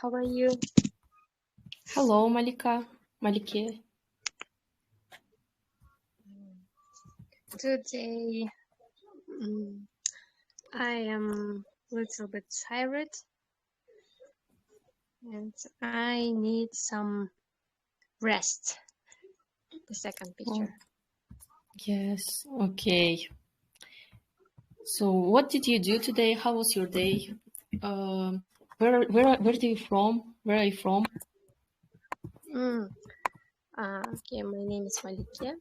How are you? Hello, Malike. Today, I am a little bit tired and I need some rest. The second picture. Yes, okay. So what did you do today? How was your day? Where do you from? Where are you from? Okay, my name is Malike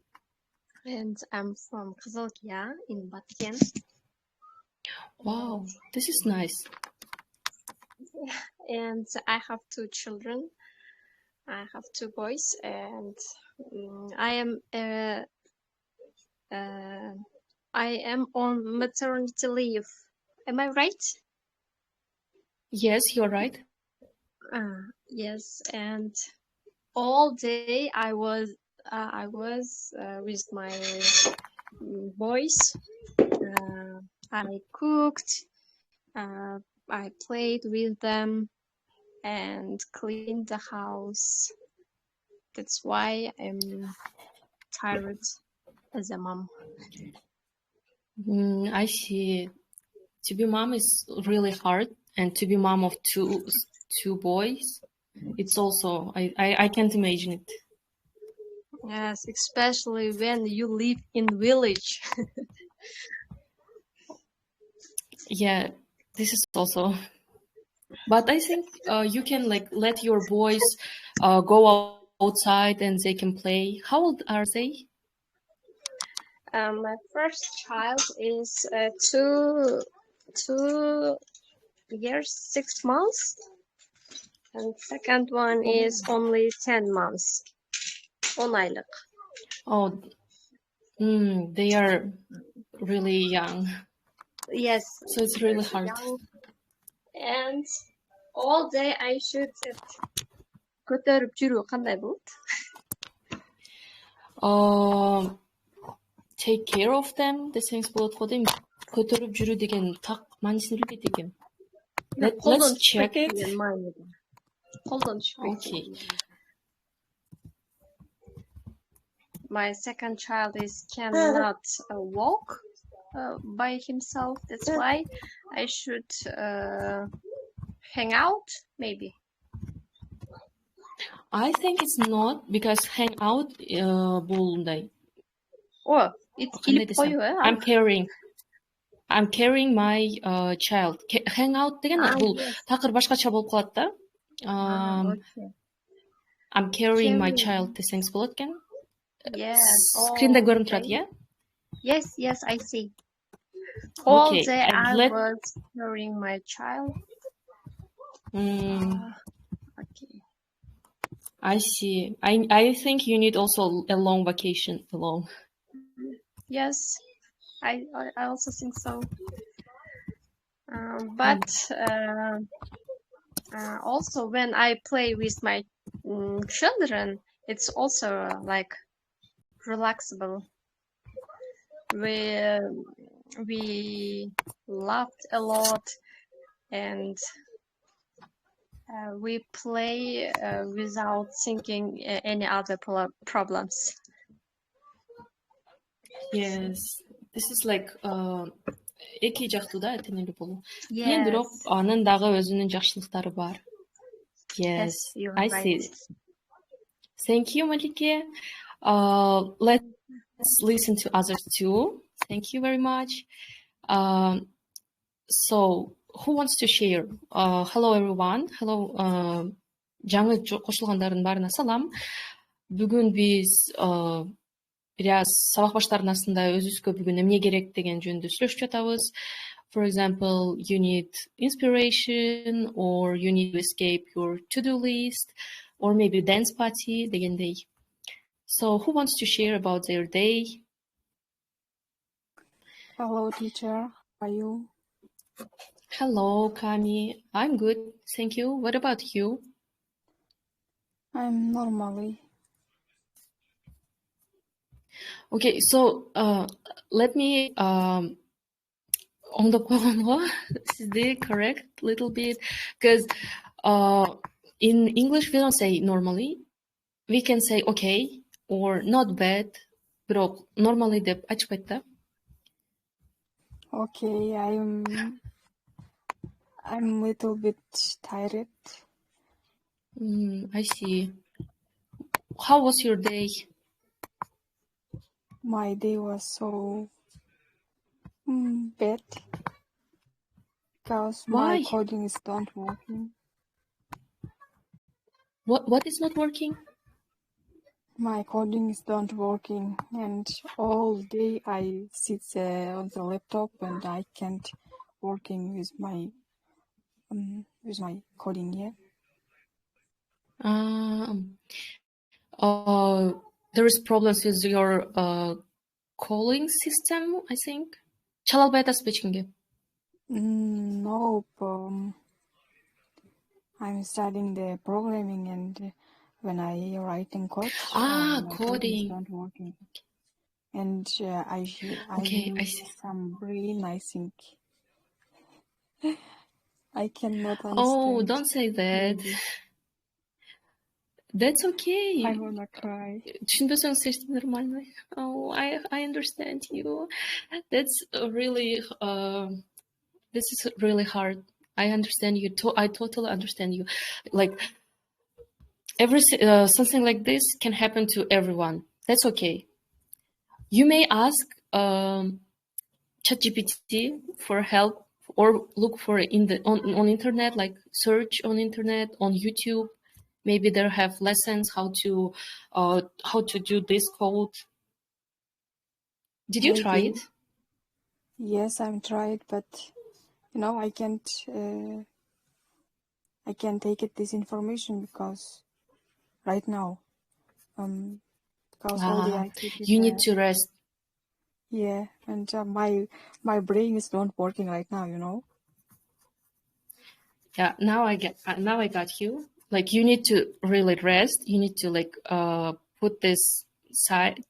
and I'm from Kızılkaya in Batken. Wow, this is nice. And I have 2 children. I have 2 boys and I am on maternity leave. Am I right? Yes, you're right. Yes, and all day I was with my boys. I cooked. I played with them and cleaned the house. That's why I'm tired as a mom. I see. To be mom is really hard, and to be mom of two boys, it's also I can't imagine it. Yes, especially when you live in village. Yeah, this is also. But I think you can let your boys go outside and they can play. How old are they? My first child is 2 years 6 months, and second one is only 10 months. 10 aylık. Oh, they are really young. Yes. So it's really hard. Young. And all day I should көтөрүп жүрүү кандай болот? Take care of them десеңиз болот го дейм. Көтөрүп жүрүү деген так маанисин билбейт экем. Let's check it. Okay. My second child cannot walk by himself. That's why I should hang out, maybe. I think it's not because hang out булундай. Oh, it's I'm carrying my child. Hang out деген бул такыр башкача болуп калат да. I'm carrying my child десеңиз болот экен. Yes. Скринде көрүнүп турат, yeah? Yes, I see. All day I was carrying my child. Okay. I see. I think you need also a long vacation alone. Yes, I also think so. But also when I play with my children, it's also like relaxable. We laughed a lot and we play without thinking any other problems. Yes, this is like эки жактуу да теңелүү болуу. Yes. Бирок анын дагы өзүнүн жакшылыктары бар. Yes, I see. Thank you, Malike. Let's listen to others too. Thank you very much. So, who wants to share? Hello, everyone. Hello, жаңы кошулгандардын баарына салам. Бүгүн биз бираз сабак баштардын астында өзүбүзгө бүгүн эмне керек деген жөнүндө сүйлөшүп жатабыз. For example, you need inspiration or you need to escape your to-do list or maybe dance party дегендей. So, who wants to share about their day? Hello, teacher. How are you? Hello, Kami. I'm good. Thank you. What about you? I'm normally. Okay, so let me оңдоп койгонго сизди correct little bit because In English, we don't say normally. We can say okay or not bad. Бирок normally деп айтышпайт да. Okay, I'm a little bit tired. I see. How was your day? My day was so bad because Why? my coding is not working. What is not working? My coding is not working, and all day I sit on the laptop and I can't working with my coding here. There is problems with your calling system, I think. Чала албай атасызбы эчкимге? Nope. I'm studying the programming, and when I writing code, my coding is coding. not working. And I Okay, I use see. some brain, I think. I cannot understand. Oh, don't say that. Maybe. That's okay. I wanna cry. Түшүнбөсөң эчтеке нормально. Oh, I understand you. That's really this is really hard. I understand you. I totally understand you. Like something like this can happen to everyone. That's okay. You may ask ChatGPT for help or look for it on internet, like search on internet, on YouTube. Maybe they have lessons how to do this code. Did you try Maybe. it? Yes, I'm tried, but I can't take it this information because right now, because all day I keep it. You need to rest. Yeah, and my brain is not working right now. Yeah, now I got you. Like you need to really rest. You need to like put this side,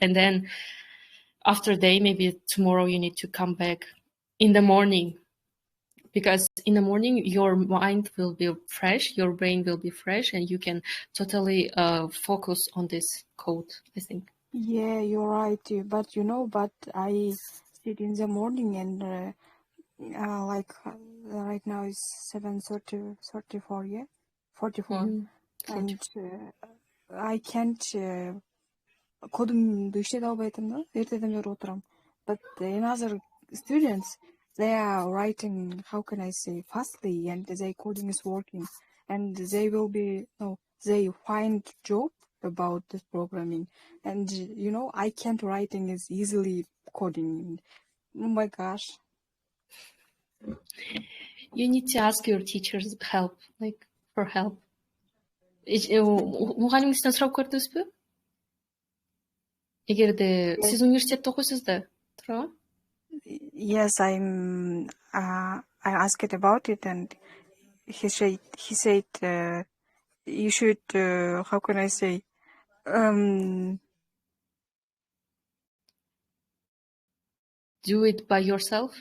and then after day, maybe tomorrow you need to come back in the morning, because in the morning your mind will be fresh, your brain will be fresh, and you can totally focus on this code, I think. Yeah, you're right. But I sit in the morning and right now is 7:34, yeah, 44, and I can't кодумду иштете албайтым да, эртеден бери отурам. But in other students, they are writing, how can I say, fastly, and their coding is working, and they find job about this programming, and I can't writing as easily coding. Oh my gosh. You need to ask your teachers for help. Мугалимиңизден сурап көрдүңүзбү? Эгерде сиз университетте окуйсуз да, туурабы? Yes, I asked about it, and he said you should how can I say Do it by yourself.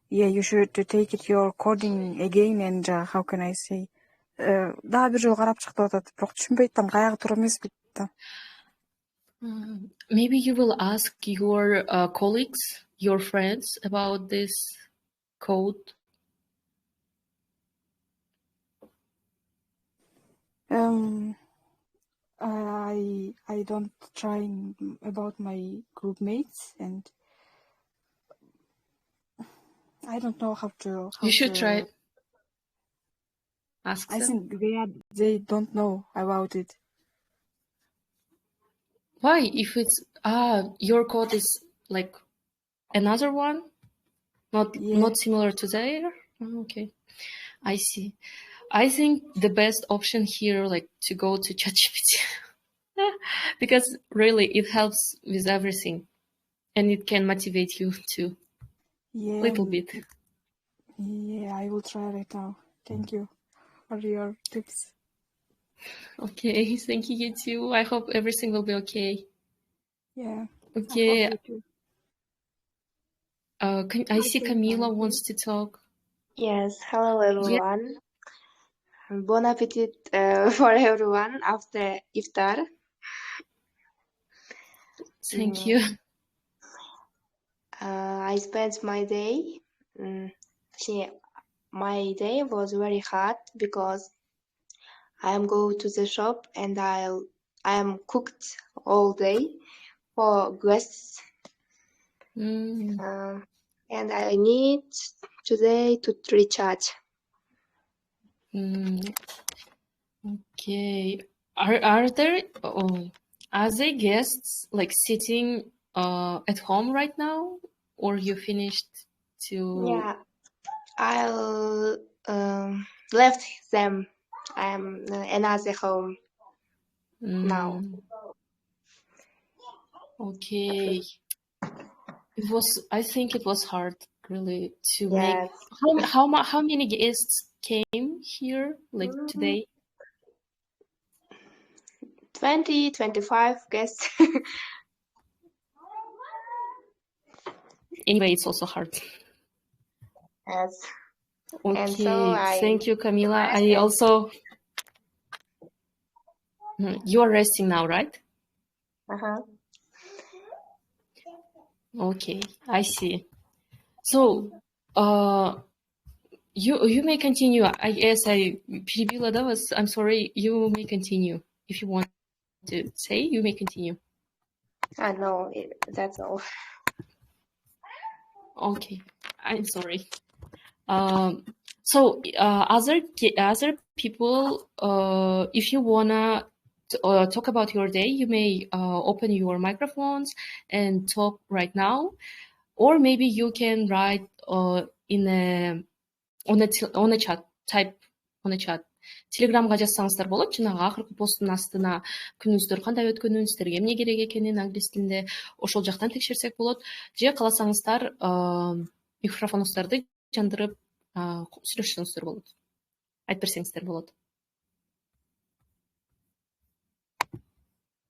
Yeah, you should take it your coding again, and how can I say дагы бир жолу карап чык деп атат, бирок түшүнбөй атам, каяга туура эмес бит да. Maybe you will ask your colleagues, your friends about this code. I don't try about my group mates, and I don't know how to. You should try. Ask them. I think they don't know about it. Why? If it's your code is like another one, not similar to their. Okay, I see. I think the best option here, like to go to ChatGPT, because really it helps with everything, and it can motivate you too. Yeah, little bit. Yeah, I will try right now. Thank you for your tips. Okay, thank you too. I hope everything will be okay. Yeah. Okay. I hope you too. I see Camila wants to talk. Yes, hello everyone. Bon appetit for everyone after iftar. Thank you. I spent my day. My day was very hard because I am go to the shop and I am cooked all day for guests. And I need today to recharge. Okay. Are there guests like sitting at home right now, or you finished to? Yeah, I'll left them. I am another home now. Okay. I think it was hard really to Yes. make. How many guests came here like today? 20, 25 guests. Anyway, it's also hard. Yes. Okay. And so Thank you, Camila. I also. You are resting now, right? Okay, I see. So, you may continue. I guess I перебила, да, вас. I'm sorry. You may continue if you want to say. You may continue. No, that's all. Okay, I'm sorry. So other people, if you wanna talk about your day, you may open your microphones and talk right now, or maybe you can write on a chat, type on a chat. Телеграмга жазсаңыздар болот, жанагы акыркы посттун астына күнүңүздөр кандай өткөнүн, сиздерге эмне керек экенин англис тилинде ошол жактан текшерсек болот. Же кааласаңыздар микрофонуңуздарды жандырып сүйлөшсөңүздөр болот. Айтып берсеңиздер болот.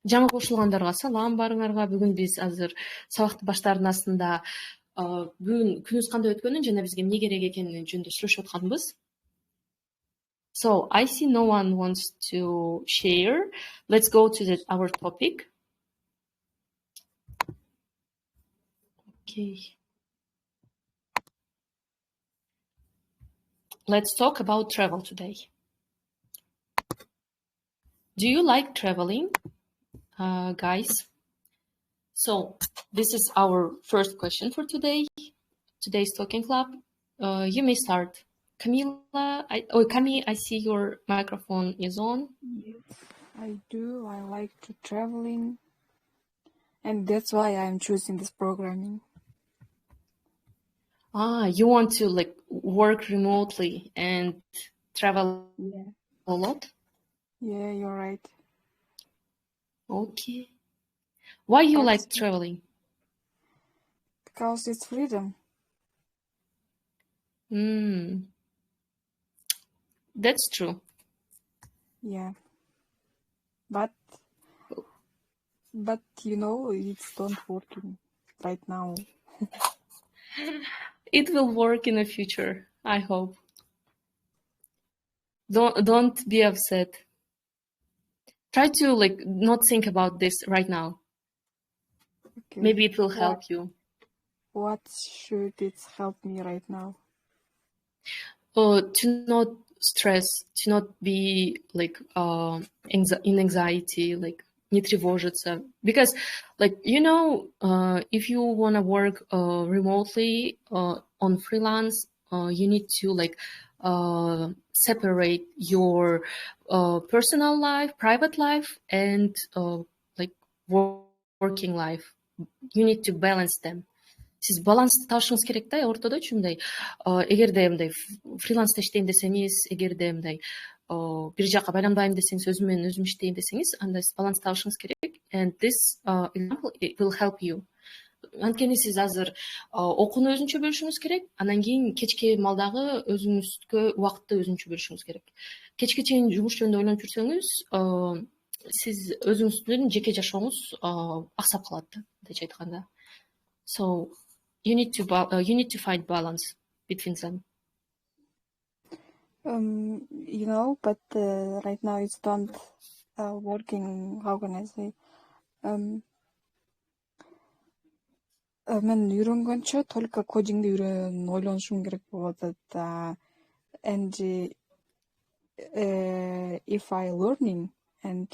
Жаңы кошулгандарга салам барыңарга. Бүгүн биз азыр сабакты баштаардын астында бүгүн күнүңүз кандай өткөнүн жана бизге эмне керек экенин жөнүндө сүйлөшүп атканбыз. So I see no one wants to share. Let's go to our topic. Okay. Let's talk about travel today. Do you like traveling, guys? So this is our first question for today's Talking Club. You may start. Camila, Cami, I see your microphone is on. Yes, I do. I like to traveling, and that's why I'm choosing this programming. You want to like work remotely and travel a lot? Yeah, you're right. Okay. Why you like traveling? Because it's freedom. That's true. Yeah. But you know, it's not working right now. It will work in the future, I hope. Don't be upset. Try to like not think about this right now. Okay. Maybe it will help you. What should it help me right now? To not stress, to not be like in anxiety, like не тревожиться. Because like, you know, if you want to work remotely on freelance, you need to like separate your personal life, private life, and like working life. You need to balance them. Сиз балансты табышыңыз керек да, ортодочу мындай. Эгерде мындай фриланста иштейм десеңиз, эгерде мындай бир жака байланбайм десеңиз, өзүм менен өзүм иштейм десеңиз, анда сиз баланс табышыңыз керек. And this example it will help you. Анткени сиз азыр окууну өзүнчө бөлүшүңүз керек, анан кийин кечки малдагы өзүңүзгө убакытты өзүнчө бөлүшүңүз керек. Кечке чейин жумуш жөнүндө ойлонуп жүрсөңүз, сиз өзүңүздүн жеке жашооңуз аксап калат да, мындайча айтканда. So you need to find balance between them. But right now it's don't working. How can I say? Мен үйрөнгөнчө только кодингди ойлонушум керек болуп атат. And if I learning and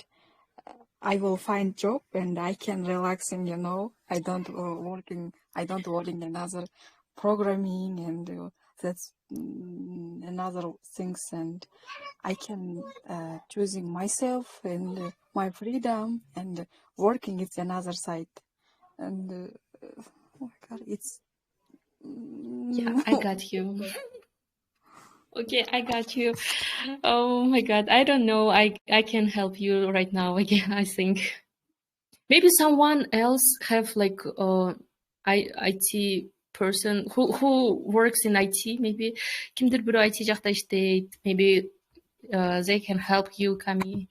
I will find job and I can relaxing, I don't working another programming and that's another things, and I can choosing myself and my freedom, and working is another side. And oh my God, it's Yeah, I got you. Okay, I got you. Oh my God, I don't know. I can help you right now again, I think. Maybe someone else have like IT person who works in IT, maybe kimdir бирөө IT жакта иштейт. Maybe they can help you, Kami.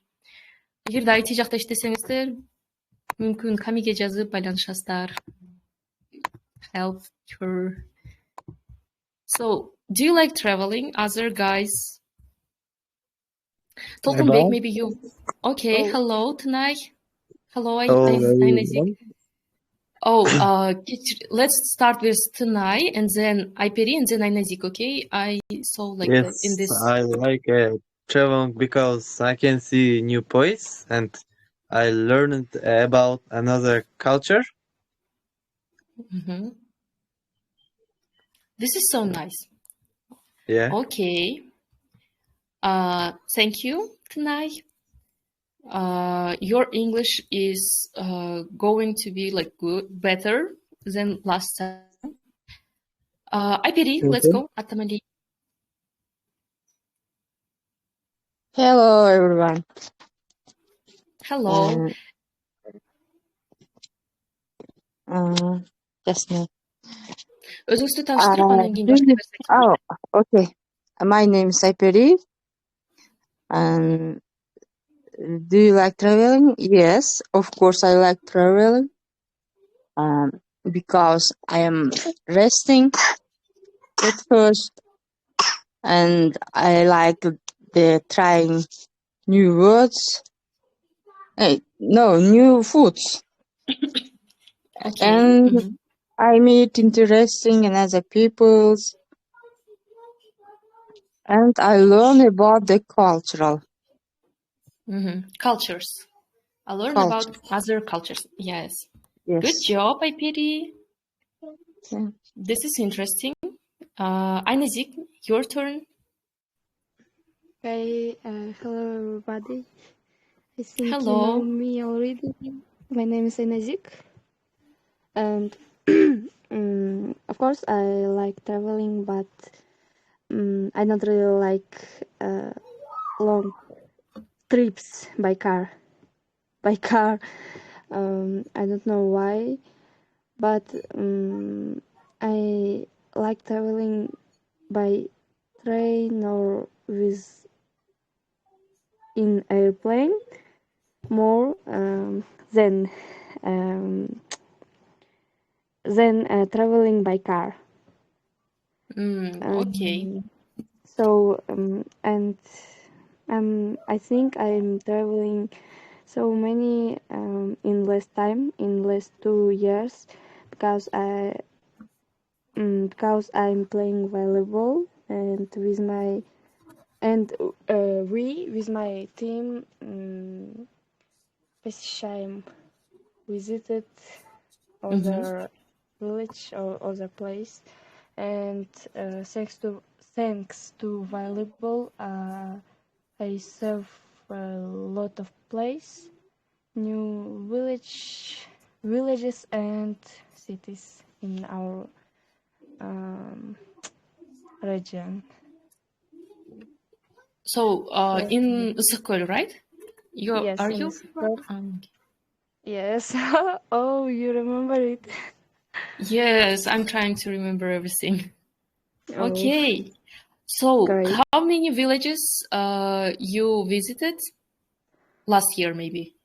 Эгерде IT жакта иштесеңиздер, мүмкүн Камиге жазып байланышасыздар. Help her. So, do you like traveling, other guys? Tolkunbek, maybe you. Okay, hello tonight. Hello, everyone. Let's start with Tanay and then Ayperi and then Aynazik, okay? I saw like Yes, in this. I like traveling because I can see new places and I learned about another culture. Mm-hmm. This is so nice. Yeah. Okay. Thank you, Tanay. Your English is going to be like better than last time. Ayperi, let's go. Atamali. Hello, everyone. Hello. Just me. Өзүңүздү тааныштырып андан кийин башка нерсе. Okay. My name is Ayperi. And do you like traveling? Yes, of course I like traveling. Because I am resting at first, and I like the trying new words. New foods. Okay. And I meet interesting and other peoples, and I learn about the cultural. Cultures. I learned about other cultures. Yes. Good job, Ayperi. Yeah. This is interesting. Aynazik, your turn. Okay, hello everybody. I think Hello. you know me already. My name is Aynazik, and of course I like traveling, but I don't really like long trips by car. I don't know why, but I like traveling by train or in airplane more than traveling by car. Okay. So and I think I'm traveling so many in less 2 years, because I'm playing volleyball and with my team visited other village or other place, and thanks to volleyball I serve a lot of place, new villages and cities in our region. So in Isykkol, right? Yes, Are in you? Isykkol. Yes. Oh, you remember it? Yes, I'm trying to remember everything. Oh. Okay. So Great. how many villages you visited last year, maybe?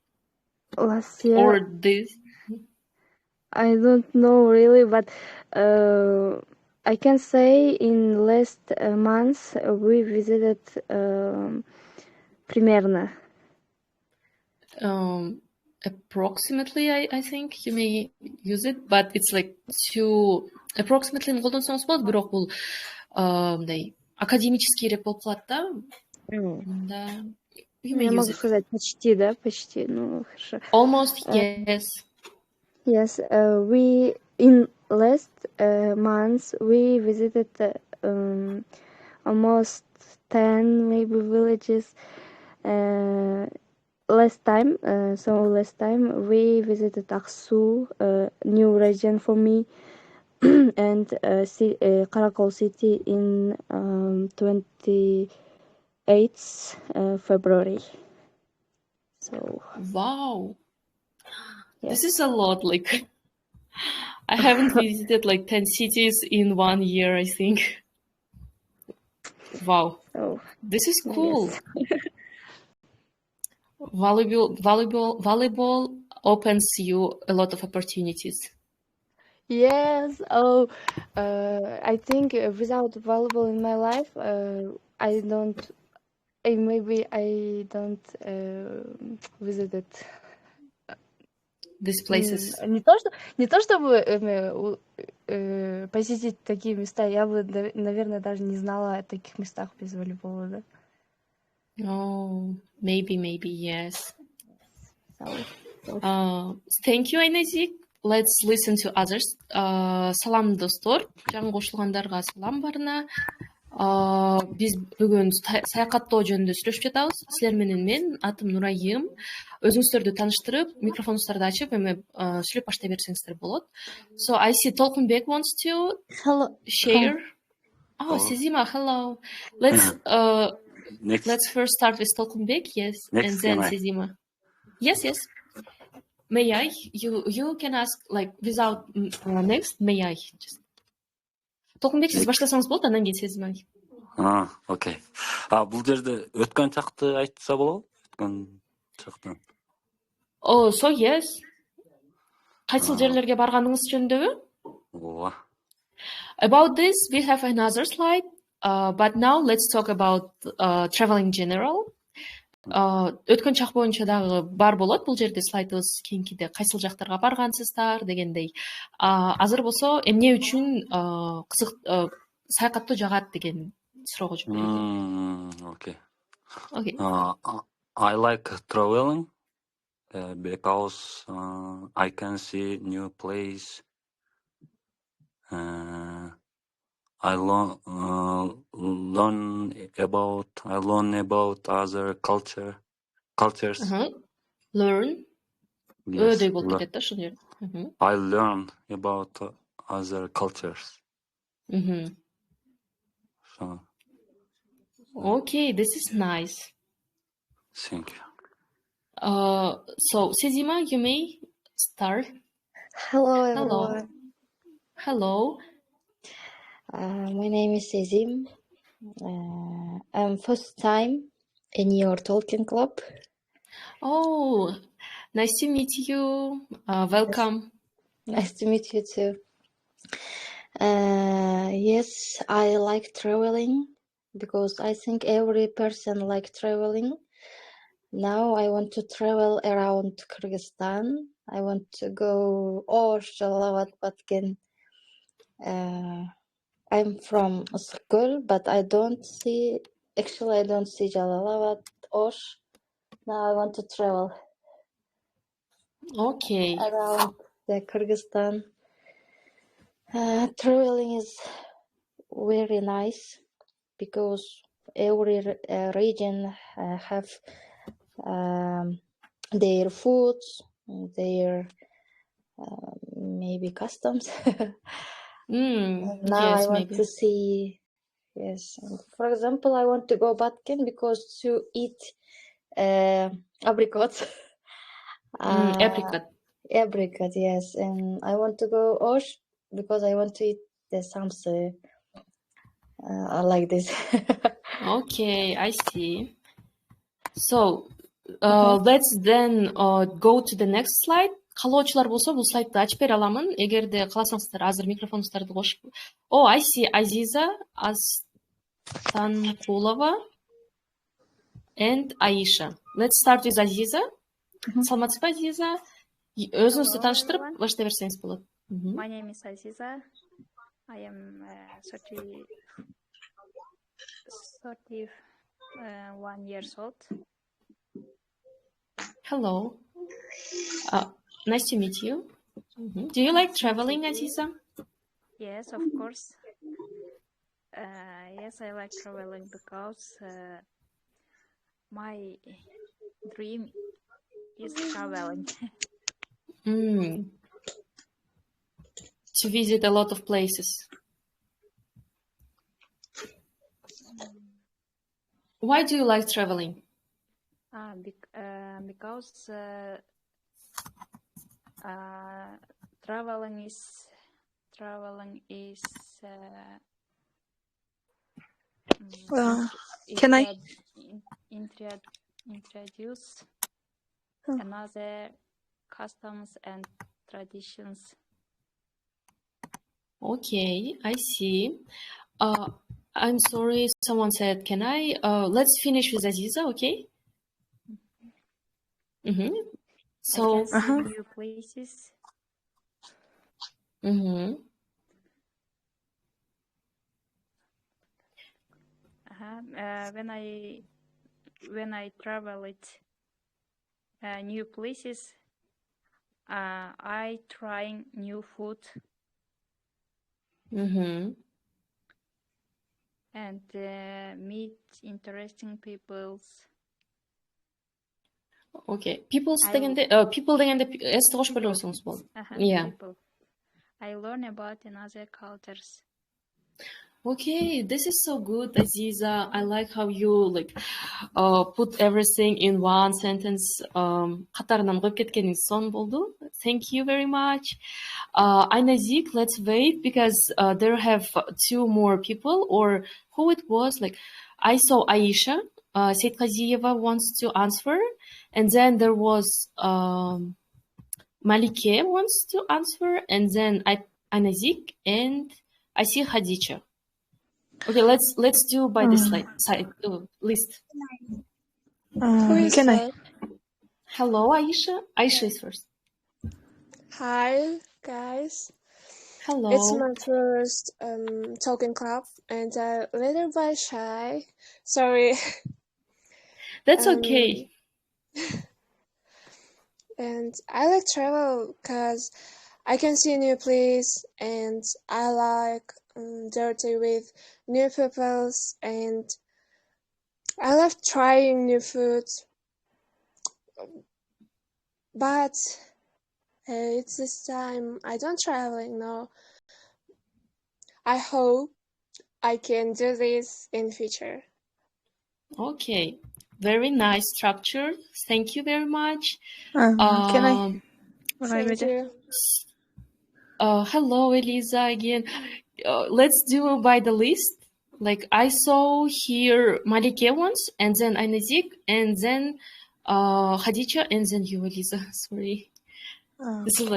Last year? Or this? I don't know really, but I can say in last months we visited примерно. Approximately, I think you may use it, but it's like to approximately колдонсоңуз болот, бирок бул мындай академический реп болуп калат да. Да. Я могу сказать почти, да, почти, ну хорошо. Almost, yes. Yes, we in last months we visited almost 10 maybe villages. Last time we visited Katышуу, new region for me, and Karakol city in 28th February. So wow, yes. This is a lot. Like I haven't visited like 10 cities in 1 year, I think. Wow, Oh, this is cool. yes. Volleyball opens you a lot of opportunities. Yes. Oh, I think without volleyball in my life, I don't visit it. These places. Не то чтобы посетить такие места, я бы, наверное, даже не знала о таких местах без волейбола, да. Oh, maybe, yes. So, Thank you, Айназик. Let's listen to others. Салам достор. Жаңы кошулгандарга салам барына. Биз бүгүн Саякаттоо жөнүндө сүйлөшүп жатабыз. Силер менен мен, атым Нурайым. Өзүңүздөрдү тааныштырып, микрофонуңуздарды ачып, эми сүйлөп баштай берсеңиздер болот. So I see Толкунбек wants to share. Oh, Сезима, hello. Let's first start with Толкунбек, yes, and then Сезима. Yes. May I? You can ask like without next. May I? Just. Толкунбек, сиз баштасаңыз болот, андан кийин Сезима. Окей. Бул жерде өткөн чакты айтса болобу? Өткөн чактан. Oh, so yes. Кайсыл жерлерге барганыңыз жөнүндөбү? Ооба. About this, we have another slide. But now let's talk about traveling in general. Өткөн чак боюнча дагы бар болот. Бул жерде слайдыбыз кийинкиде кайсыл жактарга баргансыздар дегендей. Азыр болсо эмне үчүн кызык саякаттоо жагат деген суроого жооп берели. Okay. I like traveling because I can see new place. I learn about other cultures. Learn. Yes. I learn about other cultures. So. Okay, this is nice. Thank you. So Сезима, you may start. Hello, everyone. Hello. My name is Sezim. I'm first time in your talking club. Oh, nice to meet you. Welcome. Nice to meet you too. Yes, I like traveling because I think every person like traveling. Now I want to travel around Kyrgyzstan. I want to go Osh, Jalalabat, Batken. I'm from school, but I don't see Jalalabat, Osh. Now I want to travel around the Kyrgyzstan. Traveling is very nice because every region have their foods, their maybe customs. Now Yes, I want to see, yes. For example, I want to go Batken because to eat apricots. Apricot, yes. And I want to go Osh because I want to eat the samsa. Like this. Okay, I see. So let's then go to the next slide. каалоочулар болсо бул сайтты ачып бере аламын. Эгерде кааласаңыздар азыр микрофонуңуздарды кошуп. Oh, I see Азиза, Астанкулова and Aisha. Let's start with Азиза. Саламатсызбы, Азиза? Өзүңүздү тааныштырып баштай берсеңиз болот. My name is Aziza. I am 31 years old. Hello. Nice to meet you. Do you like traveling, Aziza? Yes, of course. Yes, I like traveling because my dream is traveling. To visit a lot of places. Why do you like traveling? Because traveling is Can I introduce another customs and traditions. Okay, I see. I'm sorry, someone said, can I? Let's finish with Aziza, okay? So, I can see new places. When I travel new places, I trying new food and meet interesting peoples. Okay, people дегенде эсти кошуп эле койсоңуз болот. Yeah. I learn about another cultures. Okay, this is so good, Aziza. I like how you put everything in one sentence. Катарынан коюп кеткениңиз сонун болду. Thank you very much. Айназик, let's wait because there have two more people, or who it was. I saw Aisha. Сейтказиева wants to answer, and then there was Malike wants to answer, and then Aynazik, and I see Khadija. Okay, let's do by this list. Can I? Hello, Aisha. Aisha is first. Hi, guys. Hello. It's my first talking club, and I'm a little bit shy. Sorry. That's okay. And I like travel because I can see new place, and I like dirty with new peoples, and I love trying new food. But it's this time I don't traveling now. I hope I can do this in future. Okay. Very nice structure. Thank you very much. Can I? Thank you. Hello, Elisa again. Let's do by the list. I saw here Malike once, and then Aynazik, and then Khadija, and then you, Elisa. Sorry. This is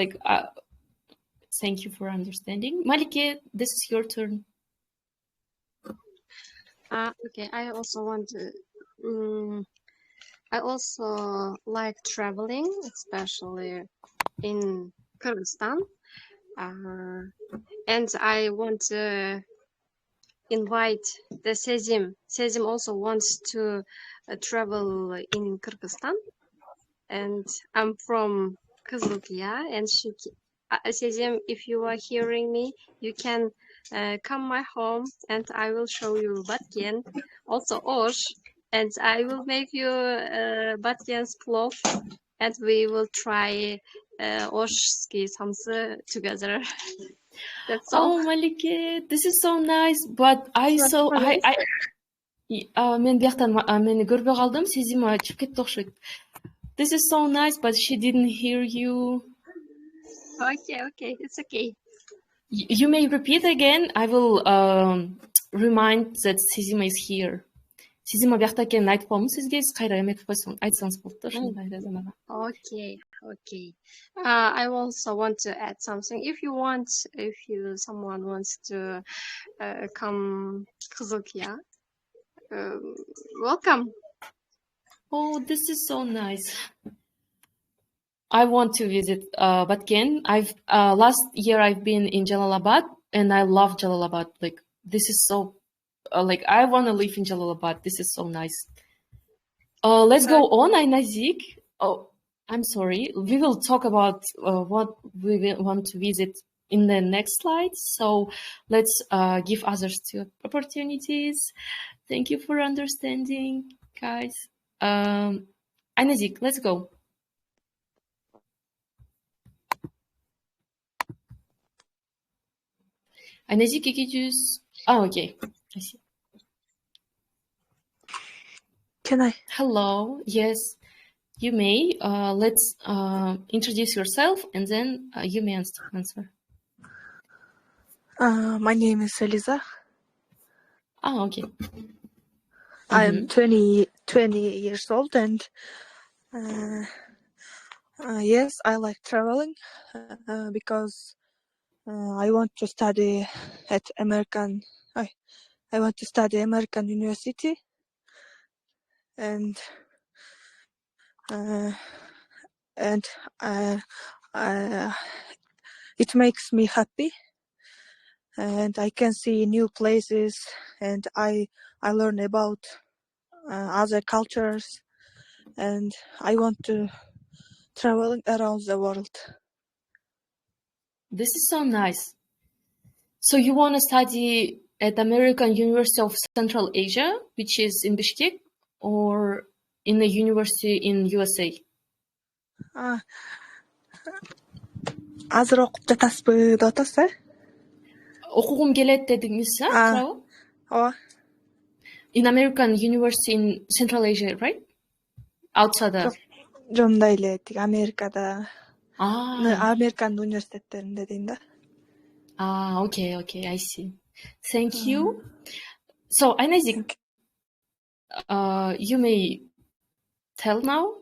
thank you for understanding. Malike, this is your turn. Okay, I also want to. I also like traveling, especially in Kyrgyzstan. And I want to invite the Sezim. Sezim also wants to travel in Kyrgyzstan. And I'm from Kızılkaya. And Sezim, if you are hearing me, you can come my home and I will show you Batken, also Osh. And I will make you Batken's plov, and we will try Oshski samsı together. That's all. Oh, Malike, this is so nice. But мен бияктан мени көрбөй калдым. Сезим чыгып кетти окшойт. This is so nice, but she didn't hear you. Okay, it's okay. You may repeat again. I will remind that Sezima is here. Сизима биякта экенин айтып коемун сизге, сиз кайра эметип айтсаңыз болот да, ошондой замана. Okay, okay. I also want to add something. If someone wants to come Kızılkaya, welcome. Oh, this is so nice. I want to visit Batken. Last year I've been in Jalalabad and I love Jalalabad. Like this is so I want to live in Jalalabad. This is so nice. Let's go on, Aynazik. Oh, I'm sorry. We will talk about what we want to visit in the next slide. So let's give others two opportunities. Thank you for understanding, guys. Aynazik, let's go. Aynazik 200. Oh, okay. I see. Can I? Hello. Yes, you may. Let's introduce yourself and then you may answer. My name is Eliza. Oh, okay. I'm 20 years old and yes, I like traveling because I want to study at American University and it makes me happy and I can see new places and I learn about other cultures and I want to travel around the world. This is so nice. So you want to study at American University of Central Asia, which is in Bishkek, or in a university in USA? Азыр окуп жатасызбы деп атасыз, Окугум келет дедиңиз, туурабы? Ооба. In American University in Central Asia, right? Outside. Жондай эле тиги Америкада. Американ университеттеринде дейм да. Okay, I see. Thank you. So, Aynazik, you may tell now.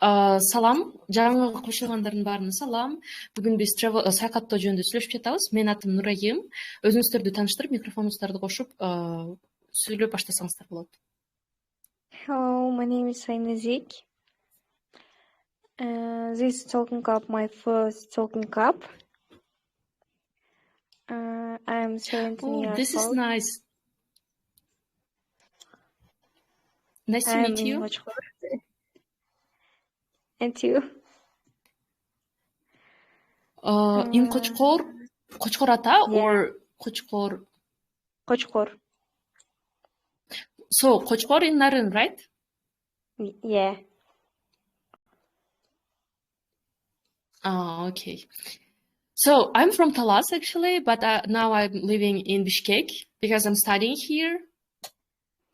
Салам, жаңы кошулгандардын баарына салам. Бүгүн биз Саякаттоо жөнүндө сүйлөшүп жатабыз. Менин атым Нурайым. Өзүңүздөрдү тааныштырып, микрофонуңуздарды кошуп, сүйлөп баштасаңыздар болот. Hello, my name is Aynazik. This is Talking Cup, my first Talking Cup. I'm 17 years old. This is nice. Nice to meet you. And you? In Kochkor ata or Kochkor? Kochkor. So, Kochkor in Naren, right? Yeah. Okay. So, I'm from Talas actually, but now I'm living in Bishkek because I'm studying here.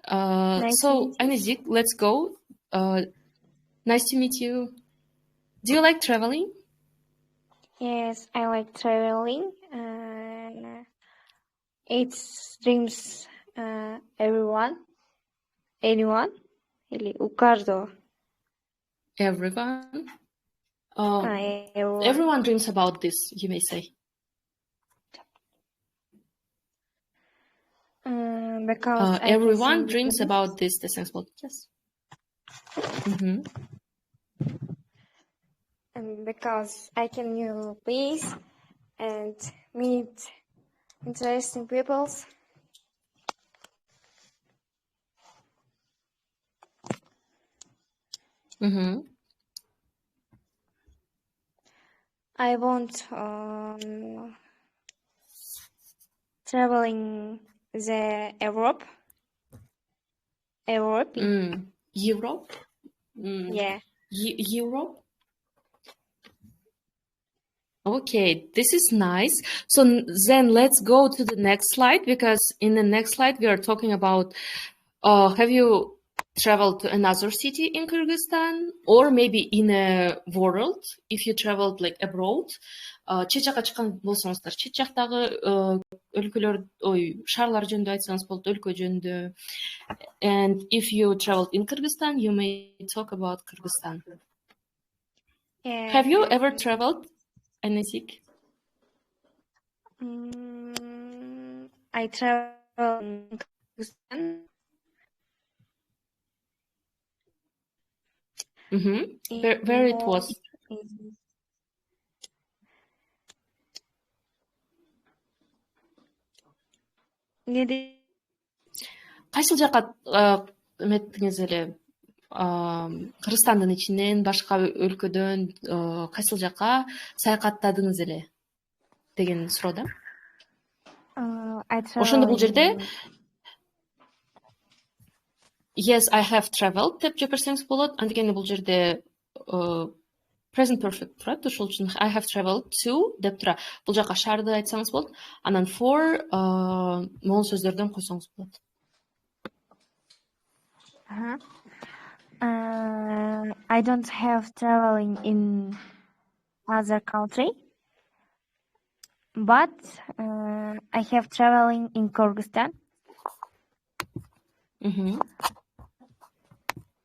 So, Aynazik, let's go. Nice to meet you. Do you like traveling? Yes, I like traveling. It dreams anyone, или у каждого. Everyone. Everyone dreams about this, you may say. Because everyone dreams about this. Yes. Because I can new place and meet interesting people. I want traveling the Europe. Europe? Yeah. Europe? Okay, this is nice. So then let's go to the next slide because in the next slide we are talking about have you travel to another city in Kyrgyzstan, or maybe in a world, if you traveled like abroad. Чет жакка чыккан болсоңуздар, чет жактагы өлкөлөр, шаарлар жөнүндө айтсаңыз болот, өлкө жөнүндө. And if you traveled in Kyrgyzstan, you may talk about Kyrgyzstan. Have you ever traveled, Anasik? I traveled in Kyrgyzstan. Where it was? Кайсыл жакка эметтиңиз эле? Кыргызстандын ичинен, башка өлкөдөн кайсыл жакка саякаттадыңыз эле деген суроо. Ошондо бул жерде yes, I have traveled деп жооп берсеңиз болот. Андегенде бул жерде present perfect турат. Ошол үчүн I have traveled to деп тура. Бул жака шаарды айтсаңыз болот. Анан for моңол сөздөрдөн койсоңуз болот. I don't have traveling in other country, but I have traveling in Kyrgyzstan.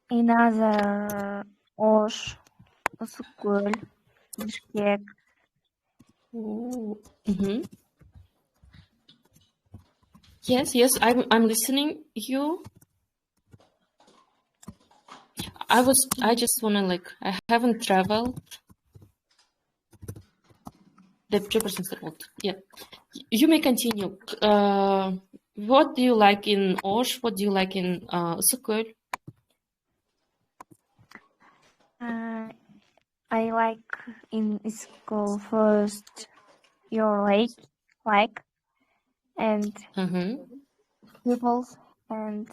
In other Osh, Usukul, Bishkek. Yes, I'm listening you. I just wanna I haven't traveled. Yeah. You may continue. What do you like in Osh? What do you like in Usukul? I like in school first your like and people and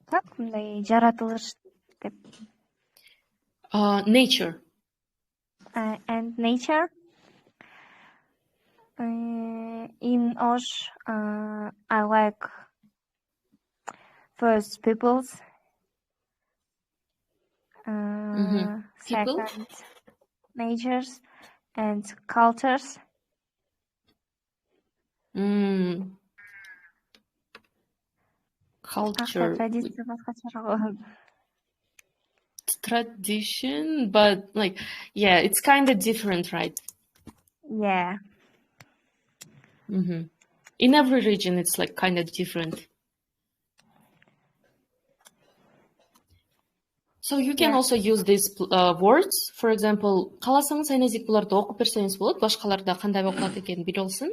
как мындай жаратылыш деп nature and nature. In Osh I like first peoples. Second, natures and cultures. Culture. Tradition, but yeah, it's kind of different, right? Yeah. In every region, it's kind of different. So you can also use these words. For example, кааласаңыз Айназик буларды окуп берсеңиз болот. Башкаларда кандай окулат экенин биле алсын.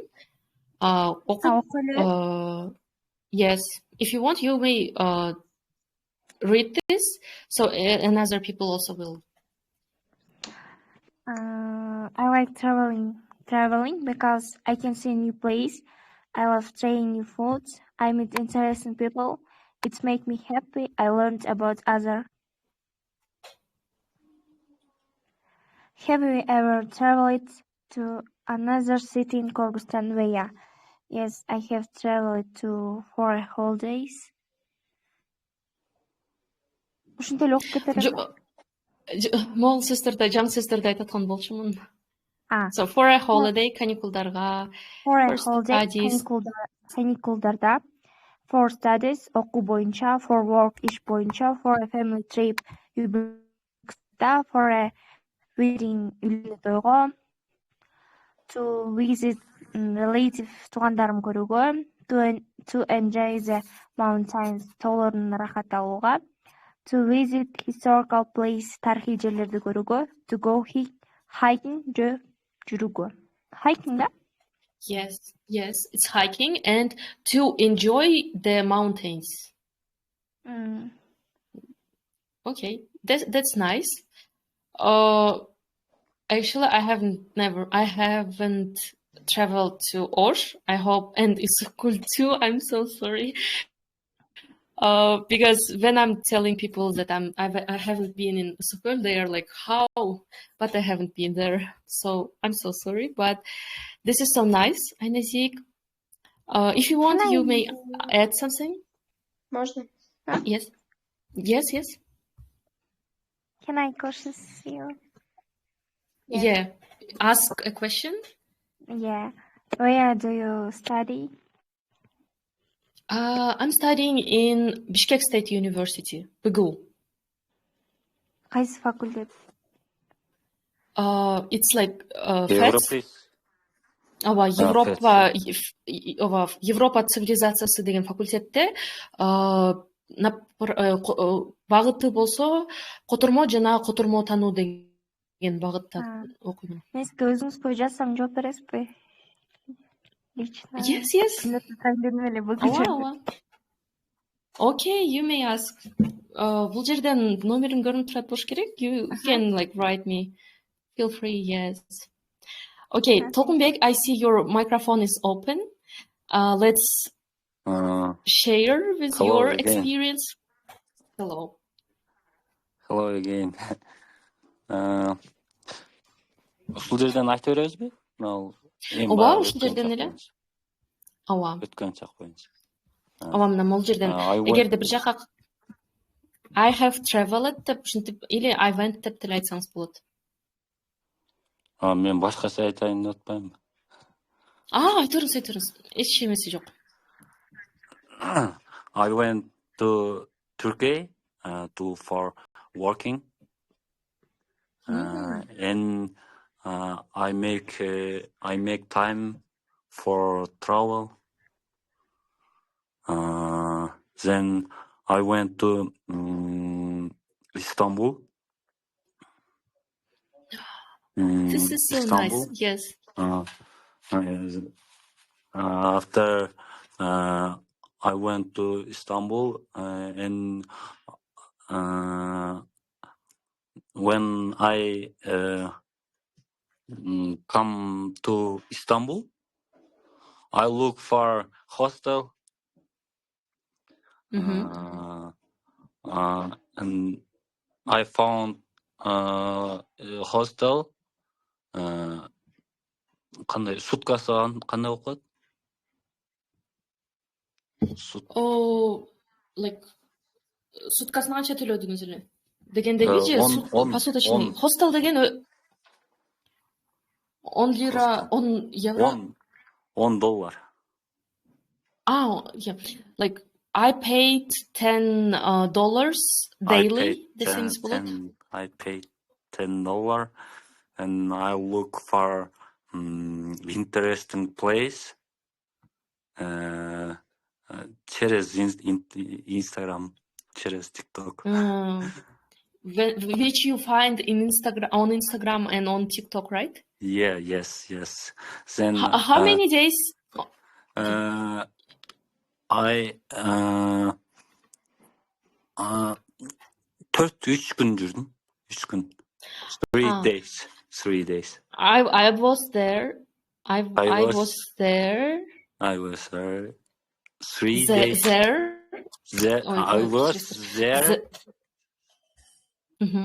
Yes, if you want, you may read this, and other people also will. I like traveling because I can see a new place. I love trying new foods. I meet interesting people. It makes me happy. I learned about others. Have you ever traveled to another city in Kyrgyzstan? Where? Yes, I have traveled to for holidays. Ушинтип эле окуп кетет. Моңол сөздөрдө, жаңы сөздөрдө айтып аткан болчумун. So for a holiday, каникулдарга. For a holiday, каникулдарда. For studies, окуу боюнча. For work, иш боюнча. For a family trip, for a wedding, үйлөнүү тойго. To visit relative, туугандарым көрүүгө. To enjoy the mountains, тоолордун рахат алууга. To visit historical place, тарыхый жерлерди көрүүгө. To go hiking, жүрүүгө. Hiking да? Yes, it's hiking and to enjoy the mountains. Okay, that's nice. Actually, I haven't traveled to Osh. I hope, and Usukul too. I'm so sorry. Because when I'm telling people that I haven't been in Usukul, they are like, how? But I haven't been there. So I'm so sorry, but this is so nice, Aynazik. If you want, you may add something. Можно? Yes. Yes. Can I question you? Yeah. Ask a question. Yeah. Where do you study? I'm studying in Bishkek State University, БГУ. Кайсы факультет? It's like Европа. Европа цивилизациясы деген факультетте багыты болсо котормо жана котормо тануу деген багытта окуйм. Мен сизге өзүңүз коюп жазсам жооп бересизби? Лично. Yes. Ооба. Okay, you may ask. Бул жерден номерин көрүнүп турат болуш керек. You can like write me. Feel free, yes. Okay, Толкунбек, I see your microphone is open. Let's share with your experience. Hello. Hello again. Ушул жерден айтып беребизби? Ооба, ушул жерден эле. Ооба. Өткөн чак боюнча. Ооба, мына могул жерден. Эгерде бир жака I have traveled деп ушинтип или I went деп деле айтсаңыз болот. Мен башкача айтайын деп атпаймынбы? Айтыңыз. Эч эмеси жок. I went to Turkey for working. And I make time for travel. Then I went to Istanbul. This is so Istanbul. nice. Yes. After I went to Istanbul and when I come to Istanbul, I look for hostel. And I found a hostel. Кандай суткасы кандай болуп калат? Like суткасына канча төлөдүңүз эле? Дегендеги же посуточный. Хостел деген 10 лира, 10 евро. $10. Yeah. Like I paid $10 daily. I paid $10 and I look for interesting place через Instagram, через TikTok. Which you find on Instagram and on TikTok, right? Yeah, yes. Then how many days? I 3 gün жүрдüm. 3 gün. 3 days. 3 days. I was there. I was there. 3 days. I was there.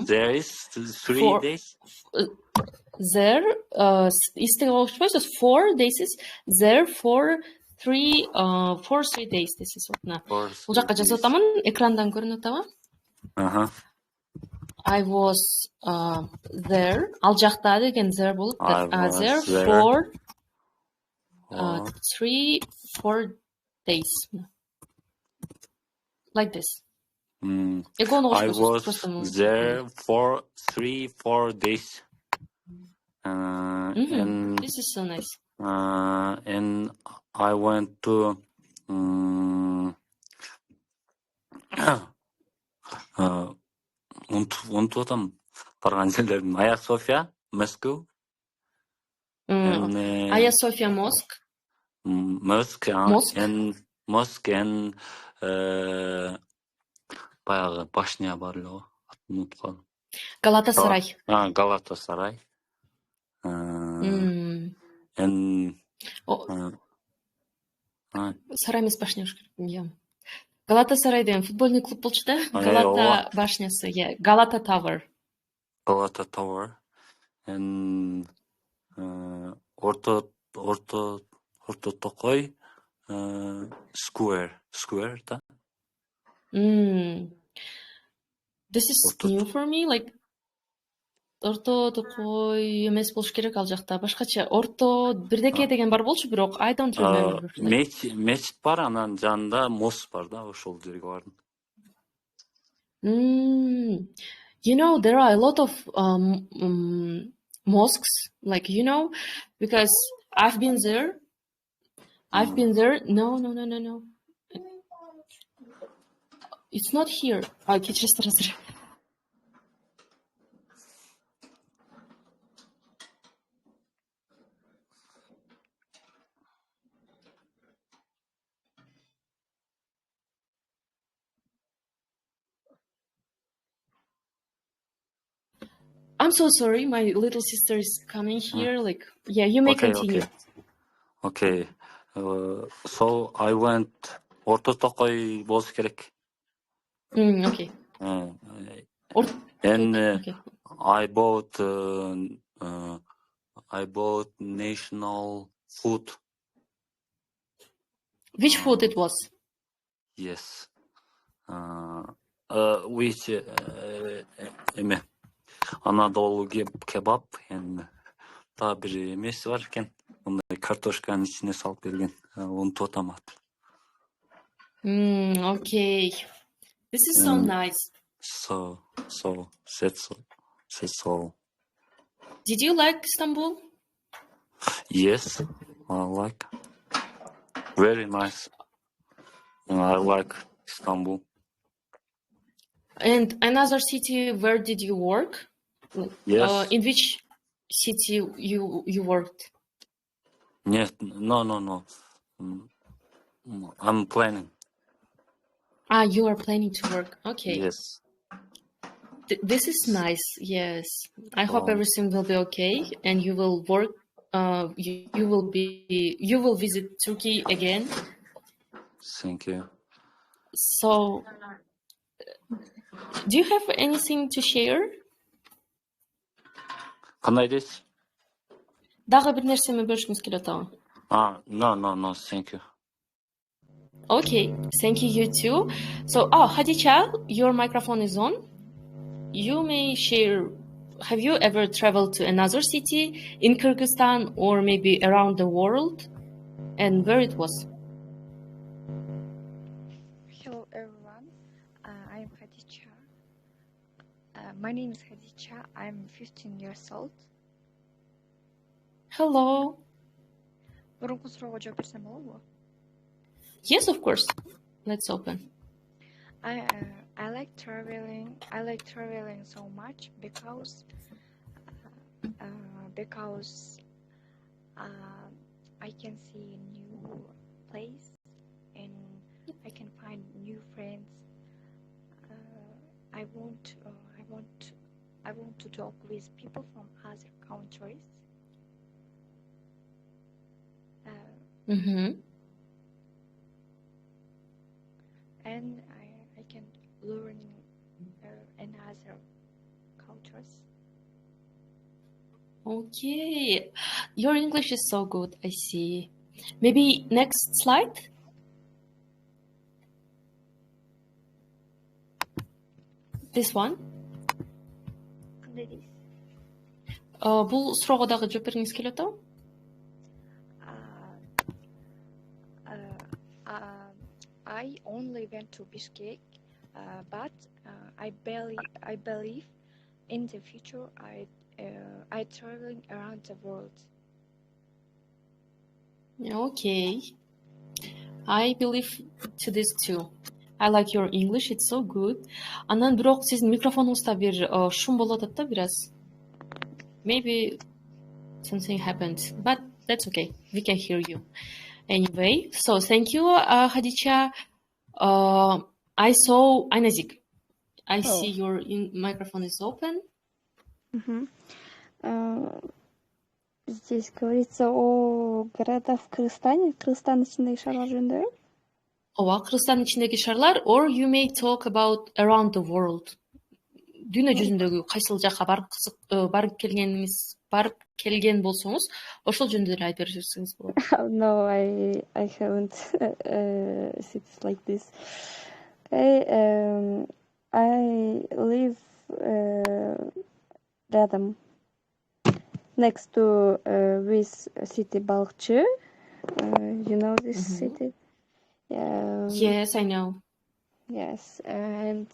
There is 3 days. There истеге окшойсуз 4 days. There for 3 days. This is what. Бул жакка жазып атамын, экрандан көрүнүп атабы? I was there. Ал жакта деген there болуп, there for 3-4 days. Like this. I was there for 3-4 days. And this is so nice. And I went to унутуп атам барган жерлердин. Ая София, Moscow. Ая София Mosque. Mosque and баягы башня бар эле го. Атын унутуп калдым. Галатасарай. Галатасарай. And Сарай эмес, башня болуш керек. Галатасарай деген футбольный клуб болчу да? Галата башнясы, Галата Tower. Галата Tower. And орто токой square да? This is new for me, like орто токой эмес болуш керек ал жакта. Башкача орто бирдеке деген бар болчу, бирок I don't remember. Мечит бар, анан жанында мост бар да, ошол жерге бардым. You know, there are a lot of mosques, like, because I've been there. No. It's not here. Кечиресиңиз. I'm so sorry, my little sister is coming here. Like, yeah, you may continue. Okay. So I went орто токой болуш керек. Okay. And okay. I bought national food. Which food it was? Yes. Which Anadolu kebab and та бир эмеси бар экен. Мындай картошканын ичине салып берген. Унутуп атам. Okay. This is so nice. So that's all. Did you like Istanbul? Yes, I like. Very nice. I like Istanbul. And another city, where did you work? Yes. In which city you worked? Yes, no. I'm planning. You are planning to work. Okay. Yes. This is nice. Yes. I hope everything will be okay and you will work. You will visit Turkey again. Thank you. So, do you have anything to share? Кандай дейсиз? Дагы бир нерсени бөлүшүңүз келет атабы? No, thank you. Okay, thank you too. So, Hadicha, your microphone is on. You may share. Have you ever traveled to another city in Kyrgyzstan or maybe around the world, and where it was? Hello everyone, I'm Hadicha. My name is Hadicha. I'm 15 years old. Hello. Мурунку суроого жооп берсем болобу? Yes, of course. Let's open. I like traveling. I like traveling so much because I can see new place and I can find new friends. I want to talk with people from other countries. And I can learn another cultures. Okay, your English is so good. I see. Maybe next slide. This one. Бул суроого дагы жооп бергиңиз келип атабы? I only went to Bishkek, but I believe in the future I traveling around the world. Okay, I believe to this too. I like your English, it's so good. Анан бирок сиздин микрофонуңузда бир шум болуп атат да бир аз. Maybe something happened, but that's okay. We can hear you. Anyway, so thank you, Hadicha. I saw Aynazik. I see your microphone is open. Здесь говорится о городах в Кыргызстане, Кыргызстан ичиндеги шаарлар жөнүндө. Ооба, Кыргызстан ичиндеги шаарлар, or you may talk about around the world. Дүйнө жүзүндөгү кайсыл жакка барып келген болсоңуз, ошол жөнүндө эле айтып берсеңиз болот. No, I haven't. It's like this. Okay, I live рядом, next to this city Балыкчы. You know this city? Yes, I know. Yes, and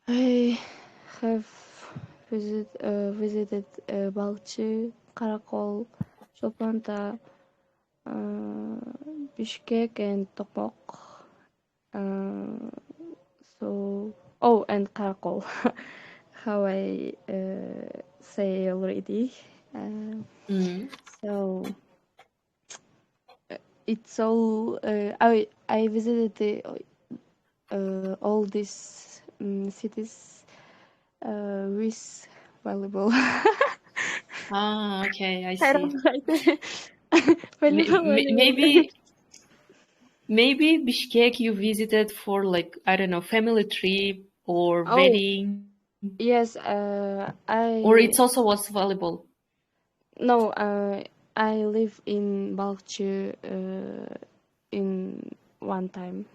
I have visited Балыкчы, Каракол, Чолпонта, Bishkek, and Tokmok. And Karakol. How I say already. So it's all. I visited all these cities with volleyball. Okay, I I see. don't like Maybe Bishkek you visited for like, I don't know, family trip or wedding, Yes, or it also was volleyball. No, I live in Balkçı in one time.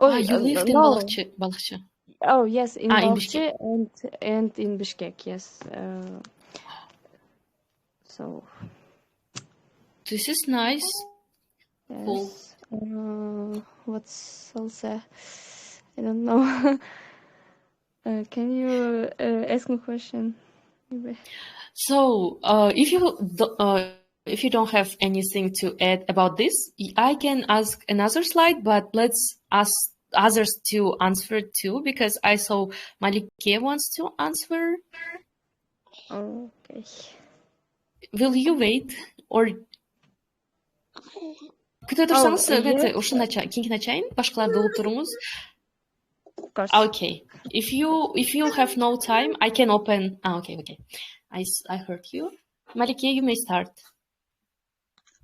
You lived in no. Balıkçı. Oh yes, in in Balkçı Bishkek. and in Bishkek. Yes. So This is nice. Cool. yes. What's also? I don't know. Can you ask me a question? Maybe. So, if you don't have anything to add about this, I can ask another slide, but let's ask others to answer too, because I saw Malike wants to answer. Okay. Will you wait or күтө турсаңыз, ушуну кийинкини ачайын, башкаларды угуп туруңуз. Okay. If you have no time, I can open. Okay. I heard you. Malike, you may start.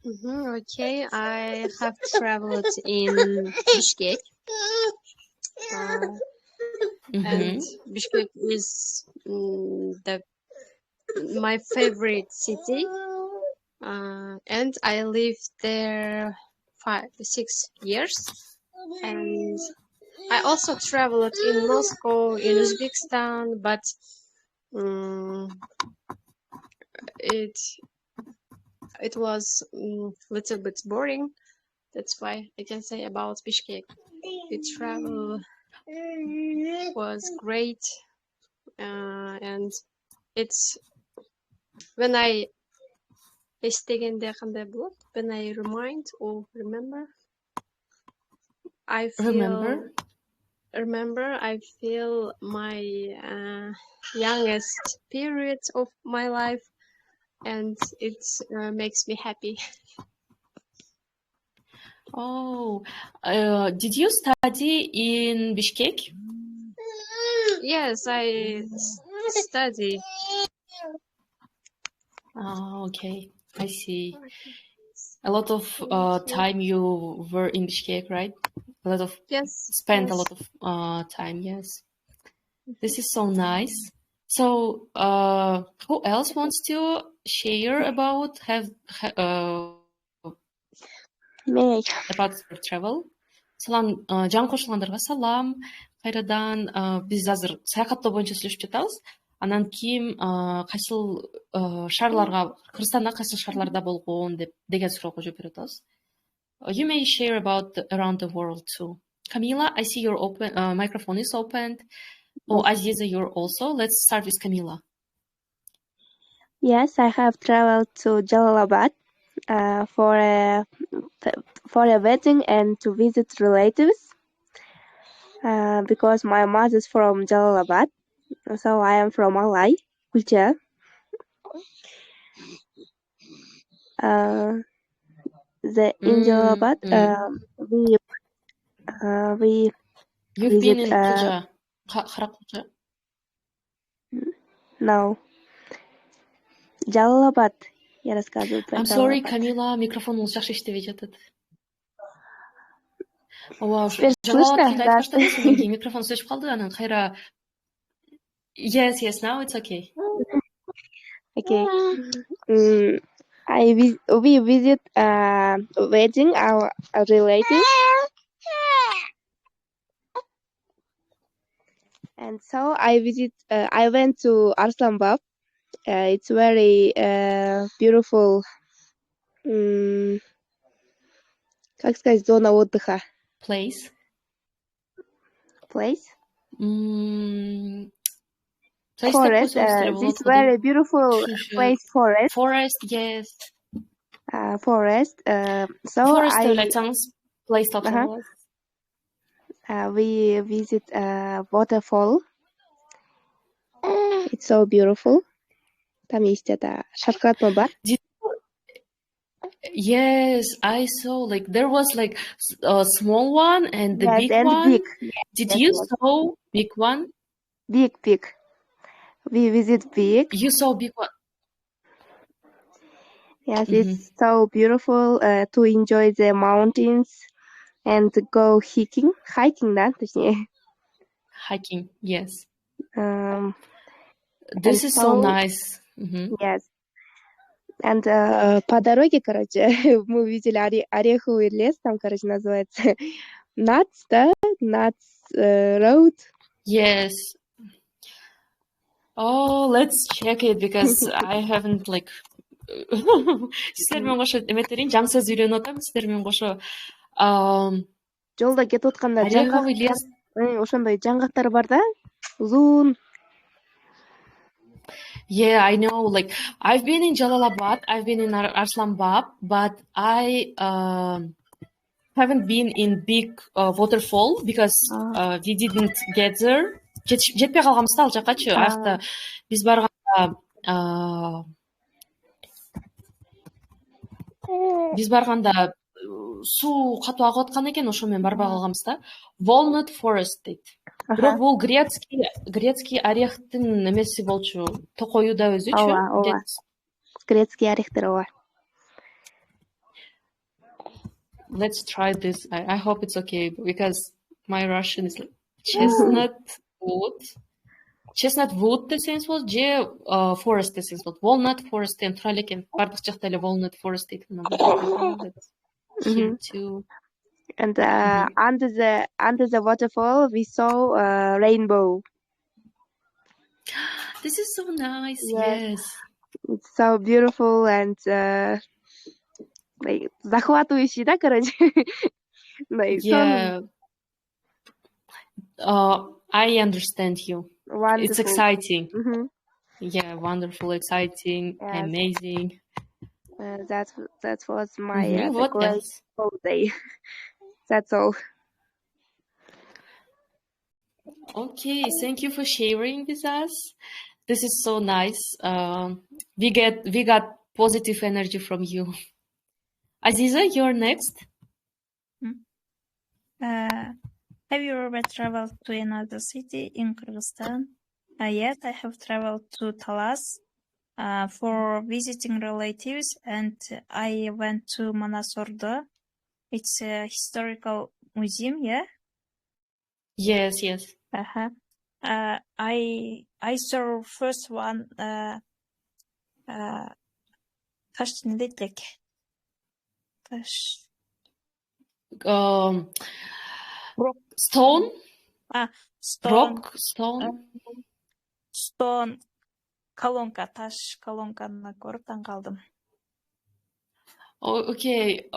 Okay, I have traveled in Bishkek. And Bishkek is my favorite city. And I lived there 6 years. And I also traveled in Moscow, in Uzbekistan, but it was a little bit boring. That's why I can say about Bishkek. The travel was great, and it's when I remind or remember, I feel my youngest period of my life, and it makes me happy. Oh, did you study in Bishkek? Yes, I study. Okay, I see. A lot of time you were in Bishkek, right? A lot of spent a lot of time. Yes, this is so nice. So, who else wants to share about about travel? Салам, жаңы кошулгандарга салам. Кайрадан биз азыр саякаттоо боюнча сүйлөшүп жатабыз. Анан кийин кайсыл шаарларга, Кыргызстанда кайсыл шаарларда болгон деген суроого жооп берип атабыз. You may share about around the world too. Camila, I see your microphone is opened. Oh, Aziza, you're also. Let's start with Camila. Yes, I have traveled to Jalalabad for a wedding and to visit relatives because my mother is from Jalalabad, so I am from Alay, Kulcha. In Jalalabad, we You've visit, been in Kulcha, Kulcha? No. Jalalabad. Я рассказываю про I'm sorry, Camila, микрофонуңуз жакшы иштебей жатат. Ооба, Жалалабадты айтып баштадыңыз, анан кийин микрофон сөчүп калды, анан кайра. Yes, now it's okay. Okay. We visit wedding our relatives, and so I went to Arslanbab. It's very beautiful. Как сказать, зона отдыха. Place. Place. Forest. This very beautiful place. Forest. Forest, yes. Forest. So Forest place toplanабыз. We visit waterfall. It's so beautiful. Там есть это шаркратма бар. Yes, I saw like there was like a small one and the big one. Big. Did you saw big one? Big. We visit big. You saw big one. Yes, it's so beautiful to enjoy the mountains and go hiking, да, точнее. Hiking, yes. This is so nice. Yes. And по дороге, короче, мы увидели ореховый лес, там, короче, называется Nuts, да? Nuts Road. Yes. Oh, let's check it because I haven't like сіздермен қоса эметтерин жаң сөз үйрөнүп атам сіздермен кошо жолдо кетип атканда ореховый лес ошондой жаңгактар бар да, узун. Yeah, I know. Like, I've been in Jalalabad, I've been in Arslanbab, but I haven't been in big waterfall because we didn't get there. Жетпей калганбыз да ал жакачы. Аяқта биз барганда суу катуу агып аткан экен, ошо менен барбай калганбыз да. Walnut Forest дейт. Бирок бул грецкий орехтин эмеси болчу, токою да өзүчү. Ооба. Грецкий орехтер, ооба. Let's try this. I hope it's okay because my Russian is like chestnut wood. Chestnut wood десеңиз болот, же forest десеңиз болот. Walnut forest деген тура эле экен. Бардык жакта эле walnut forest дейт. Here too. And under the waterfall, we saw a rainbow. This is so nice. Yes. It's so beautiful and like захватывающий, да, короче. Yeah. I understand you. Wonderful. It's exciting. Yeah, wonderful, exciting, amazing. That was my What great else? holiday. That's all. Okay, thank you for sharing with us. This is so nice. We got positive energy from you. Aziza, you're next. Have you ever traveled to another city in Kyrgyzstan? Yes, I have traveled to Talas for visiting relatives, and I went to Manasordo. It's a historical museum, yeah? Yes. I saw first one Stone? Stone колонка, таш колонканы көрүп таң калдым. Окей.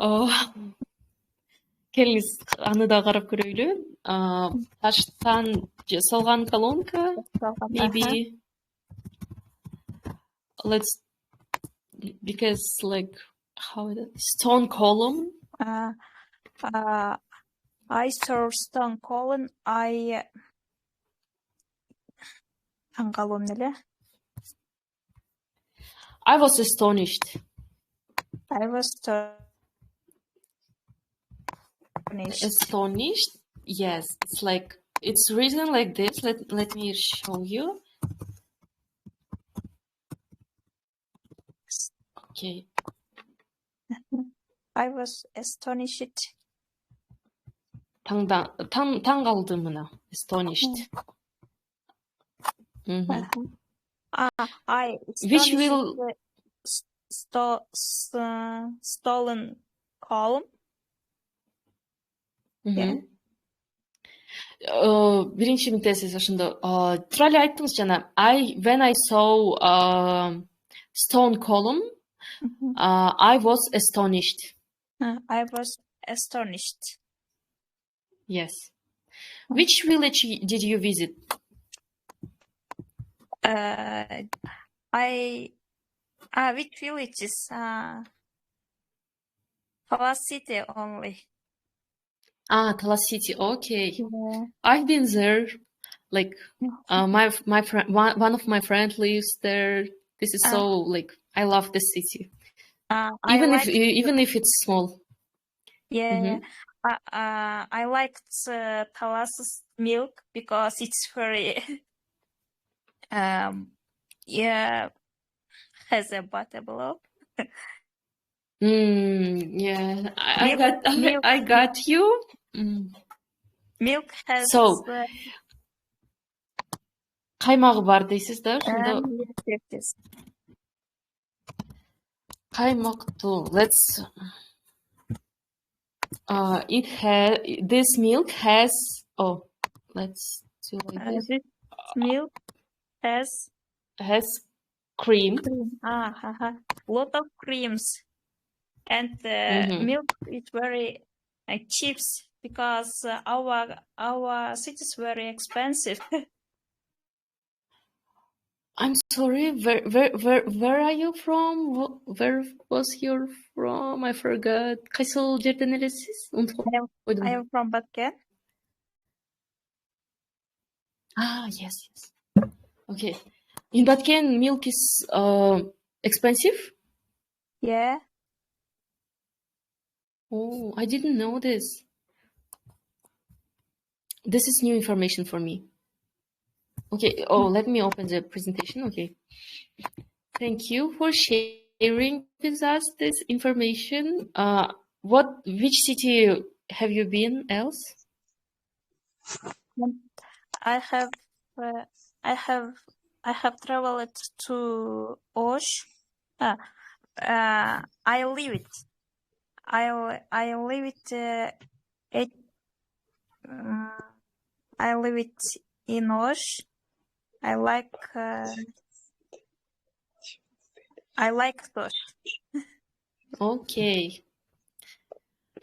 Келиңиз аны да карап көрөйлү. Таштан жасалган колонка. Maybe. Let's because like how is it? Stone column. I saw stone column. I was astonished. Astonished? Yes, it's like it's written like this. Let me show you. Okay. I was astonished. таң калдым мына. Astonished. I Which will stolen column. Yeah. Биринчи мынтесиз ошондо туура эле айттыңыз жана when I saw stone column I was astonished. I was astonished. Yes. Which village did you visit? Which villages? Talas City only. Talas City. Okay. Yeah. I've been there. Like my friend, one of my friends lives there. This is so like I love the city. Even if it's small. Yeah. I liked Talas's milk because it's very has a butter below. Yeah, I got you. Milk has каймагы бар дейсиз да ошондо. Yes. Каймактуу. Let's this milk has let's do like this. This milk has cream. Lot of creams, and milk is very cheap because our city is very expensive. I'm sorry. Where are you from? Where was you from? I forgot. Кайсыл жерден элесиз? I am from Batken. Yes. Okay. In Batken, milk is expensive? Yeah. Oh, I didn't know this. This is new information for me. Okay. Let me open the presentation. Okay. Thank you for sharing with us this information. Which city have you been else? I have traveled to Osh. I live it in Osh. I like Osh. Okay.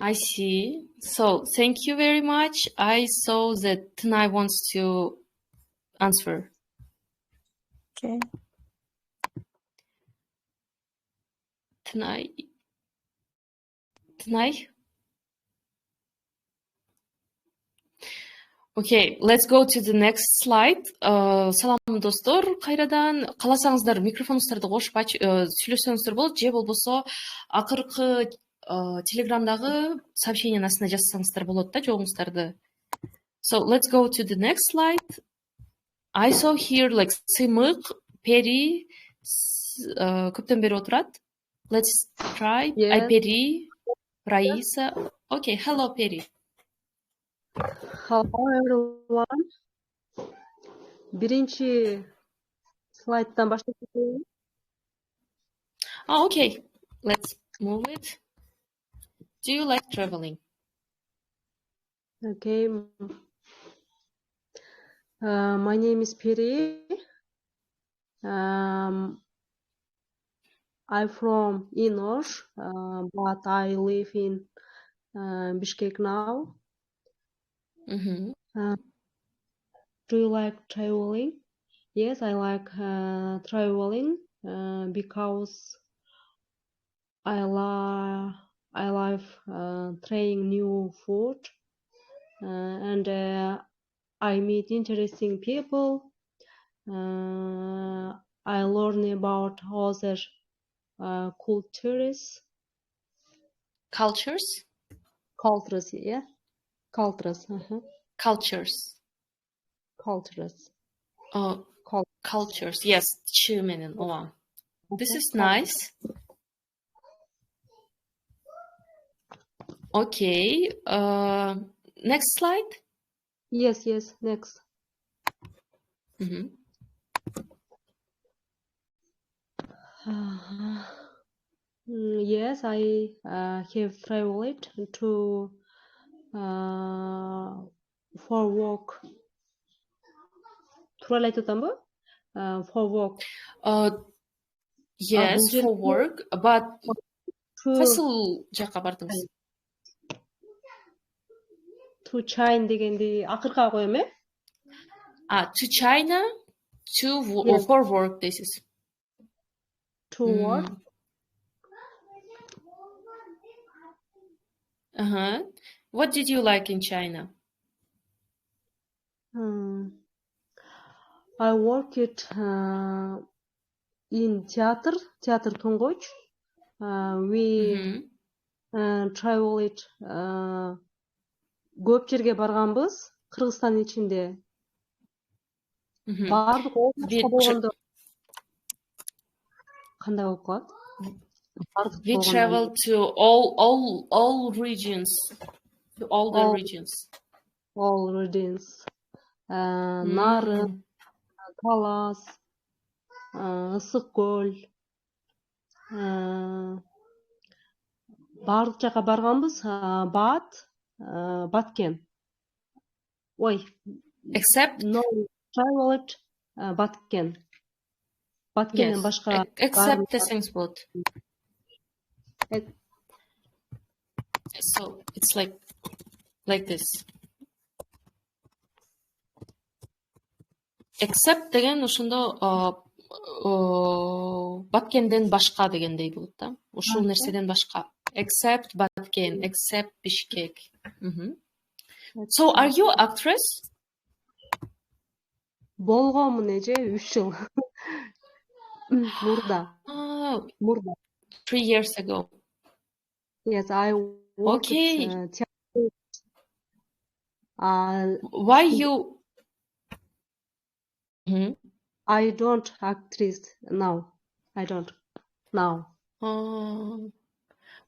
I see. So thank you very much. I saw that Tanai wants to answer. Okay. Tanai? Okay, let's go to the next slide. Салам достор, кайрадан кааласаңыздар микрофонуңуздарды кошуп сүйлөшсөңүздөр болот, же болбосо акыркы телеграмдагы сообщениянын астына жазсаңыздар болот да жооңуздарды. So let's go to the next slide. I saw here like Сымык, Пери, көптөн бери отурат. Let's try. Yes. Peri, Raisa. Okay, hello Peri. Hello everyone. Биринчи слайдтан баштап кетейин. Okay, let's move it. Do you like traveling? Okay. My name is Peri. I'm from Inosh, but I live in Bishkek now. Do you like traveling? Yes, I like traveling because I love trying new food and I meet interesting people. I learn about other cultures. Cultures? Cultures, yeah. Cultures. Cultures. Cultures. Cultures. Yes. This is nice. Okay. Next slide. Yes. Next. Yes, I have traveled to for work. Тууралуу айтып атамбы? For work. Yes, for work, but кайсыл жакка бардыңыз? To China дегенди акыркыга коем, э? To China, for work дейсиз. To work. What did you like in China? I worked in theater Тонгоч. We traveled көп жерге барганбыз, Кыргызстан ичинде. Бардык областта болгондо кандай болуп калат? We traveled to all regions, to all the regions. All regions. Нарын, Талас, Ысык көл. Бардык жака барганбыз, Баткен. Ой. Except no traveled Баткен. Баткенден башка. Except desеңиз болот. So it's like this. Except деген ошондо Баткенден башка дегендей болот да. Ушул нерседен башка. Except Баткен, except Бишкек. So are you actress? Болгонмун эже 3 жыл. Мурда. 3 years ago. Yes, I worked. Okay. Why you? I don't actress now. I don't now.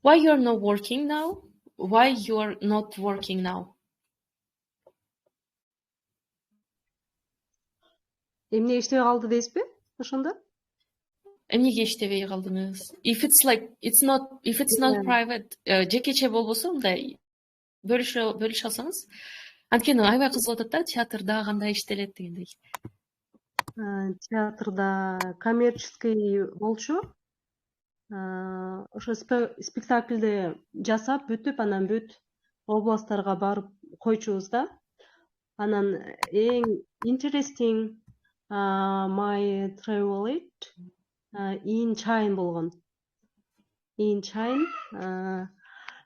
Why you're not working now? Why you're not working now? Эмне иштебей калды дейсизби? Ошондо? Эмнеге иштебей калдыңыз? If it's not private, жекече болбосо мындай бөлүшө алсаңыз. Анткени аябай кызыгып атат да, театрда кандай иштелет дегендей. Театрда коммерческий болчу. Ошо спектакльди жасап бүтүп, анан бүт областтарга барып койчубуз да. Анан эң interesting my travel in China болгон. In China.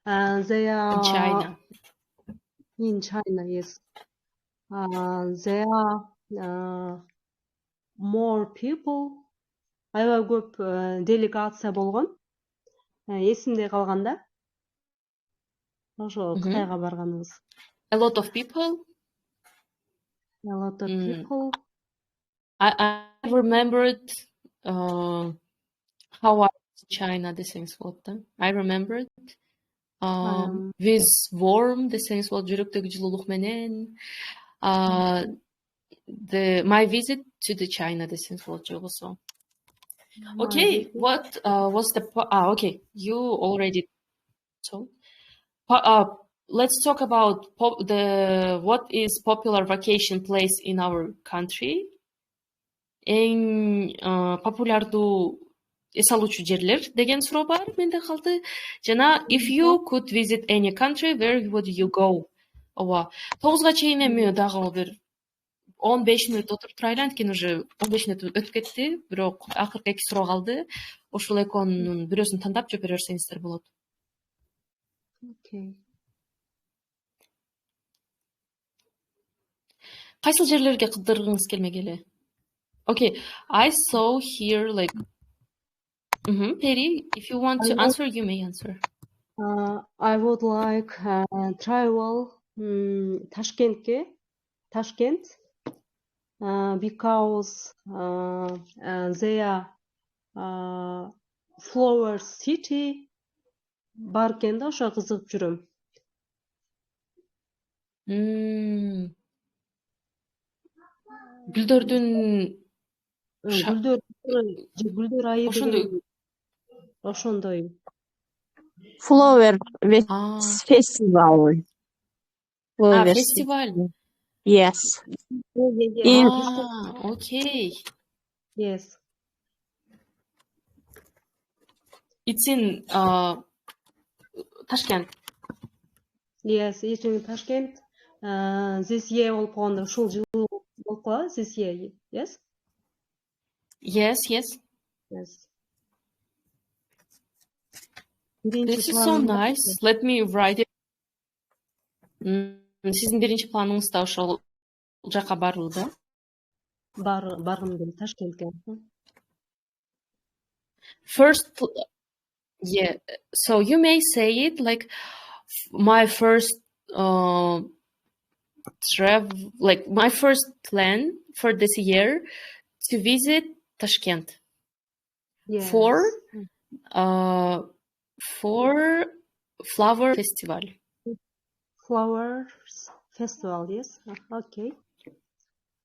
They are in China, yes. There are more people. Аябай көп делегация болгон. Эсимде калганда. Ошо Кытайга барганбыз. A lot of people. A lot of people. I remembered how I was in China desеңиз болот да. I remembered with warm desеңиz болот, жүрөктөгү жылуулук менен. My visit to the China desеңиз болот жобосо. Okay, what was the okay, you already told. Let's talk about what is popular vacation place in our country. Эң популярдуу эс алуучу жерлер деген суроо бар менде калды. Жана if you could visit any country, where would you go? Ооба. 9га чейин эми дагы бир 15 мүнөт отуруп турайлы, анткени уже 15 мүнөт өтүп кетти, бирок акыркы 2 суроо калды. Ошол экөөнүн бирөөсүн тандап жооп бере берсеңиздер болот. Okay. Кайсыл жерлерге кыдыргыңыз келмегели? Okay, I saw here like Peri, if you want to answer, you may answer. I would like travel Tashkent, because they are flower city. Баркенде ошо кызыгып жүрөм. Гүлдөр айы деген ошондой. Flower festival. Flower фестиваль. Yes. In Okay. yes. It's in Tashkent. Yes, it's in Tashkent. This year болуп калганда ушул жылы болуп калат. This year, yes? Yes. Yes. This is so nice. Let me write it. Сиздин биринчи планыңыз да ошол жака баруу да? Баргым келет Ташкентке. First, yeah. So you may say it like my first my first plan for this year to visit Tashkent. Yes. For flower festival. Flowers festival, yes. Okay.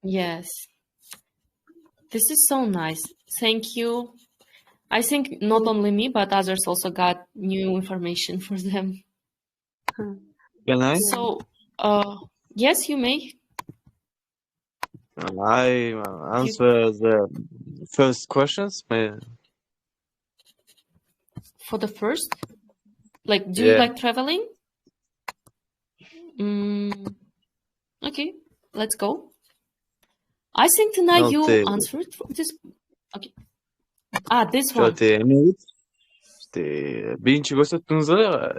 Yes. This is so nice. Thank you. I think not only me, but others also got new information for them. Can I? So, yes, you may. I answer the first questions. For the first? Like, do you like traveling? Okay, let's go. I think tonight you answered this. Okay. This one. Биринчи көрсөттүңүз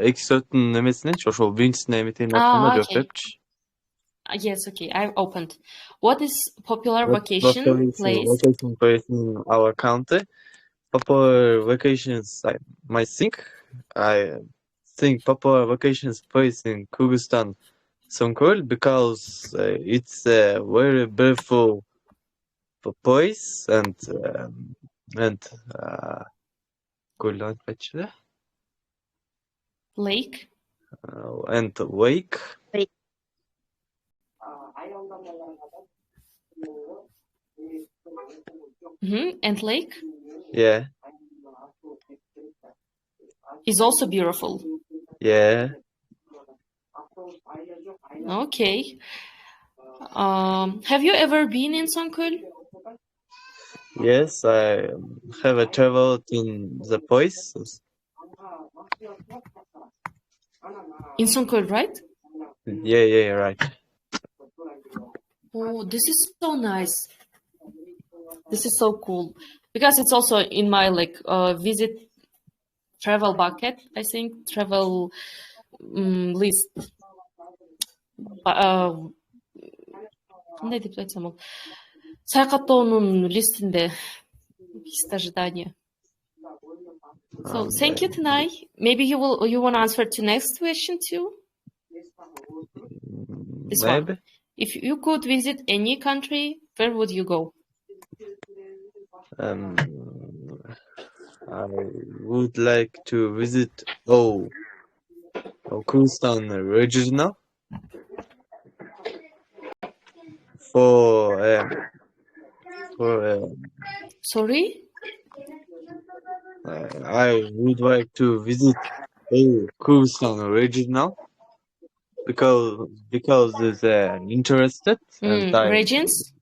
эки сөттүн немесиненчи ошол биринчисине эметейин атканда жооп берипчи. Yes, okay, I've opened. What is popular vacation place? Vacation place in our country. Popular vacations, I think popular vacations place in Kyrgyzstan, Songkol, because it's a very beautiful place and Lake. And lake. And lake. Yeah. Is also beautiful. Yeah. Okay. Have you ever been in Songkol? Yes, I have traveled in the place. In Songkol, right? Yeah, right. Oh, this is so nice. This is so cool. Because it's also in my visit travel bucket, I think, travel list. Кандай деп айтсам ол? Саякаттоонун листинде лист ожидания. So thank you tonight. Maybe you want to answer to next question too. This Maybe. One. If you could visit any country, where would you go? I would like to visit Kyrgyzstan regional for Sorry? I would like to visit Kyrgyzstan regional because it's interested and regions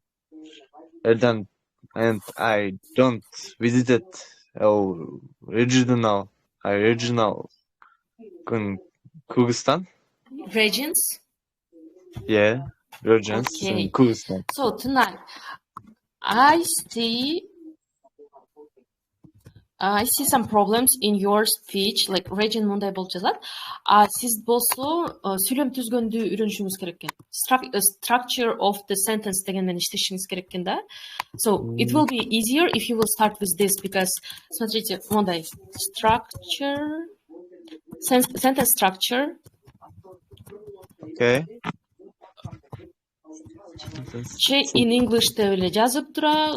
and I don't visited regional Kyrgyzstan. Regions? Yeah, regions in Kyrgyzstan. So tonight I see some problems in your speech, like region мындай болуп жазат. Сиз болсо сүйлөм түзгөндү үйрөнүшүңүз керек экен. Structure of the sentence деген менен иштешиңиз керек экен да. So it will be easier if you will start with this because смотрите, мындай structure, sentence structure. Okay. In English деп эле жазып тура,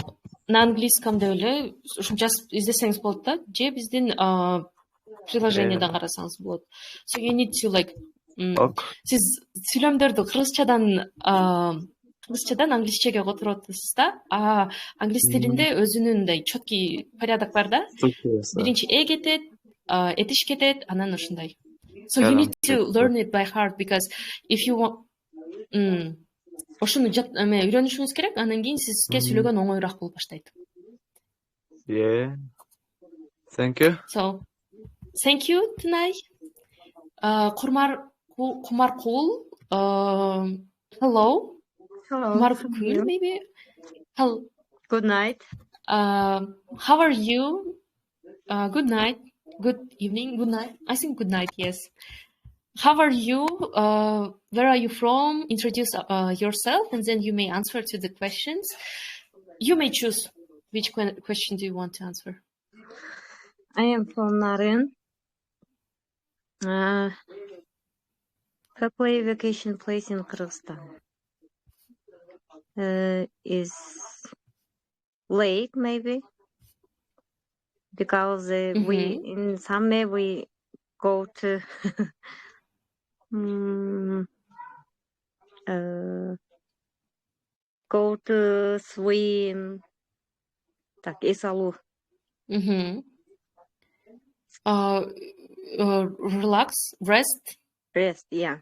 на английском деп эле ушинтип жазып издесеңиз болот да. Же биздин приложениеден карасаңыз болот. So you need to сиз сүйлөмдөрдү кыргызчадан кыргызчадан англисчеге которуп атасыз да. Англис тилинде өзүнүн мындай четкий порядок бар да. Биринчи кетет, этиш кетет, анан ушундай. So you need to learn it by heart because if you want ошону үйрөнүшүңүз керек, андан кийин сизге сүйлөгөн оңоюраак болуп баштайт. Yeah. Thank you. So, thank you, Tunay. Kumarkul, hello. Hello. Kumarkul, maybe. Hello. Good night. How are you? Good night. Good evening. Good night. I think good night. Yes. How are you? Where are you from? Introduce yourself, and then you may answer to the questions. You may choose which question do you want to answer. I am from Naren. Popular vacation place in Kyrgyzstan is lake, maybe, because we in summer we go to go to swim. Так, Исалу. Relax, rest. Rest, yeah.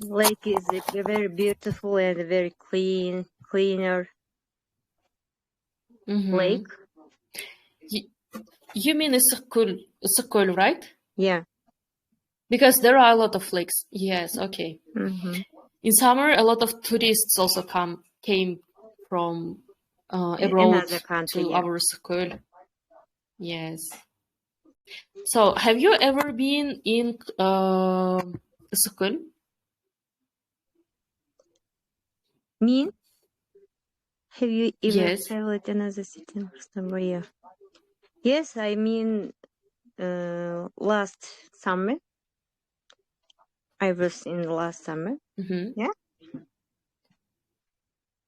Lake is very beautiful and very cleaner lake. You mean Isykkol, right? Yeah. Because there are a lot of lakes. Yes, okay. In summer, a lot of tourists also came from abroad country, to our Isykkol. Yes. So, have you ever been in Isykkol? Me? Have you ever Yes. traveled another city in Kyrgyzstan? Yes, I mean last summer. I was in last summer. Yeah.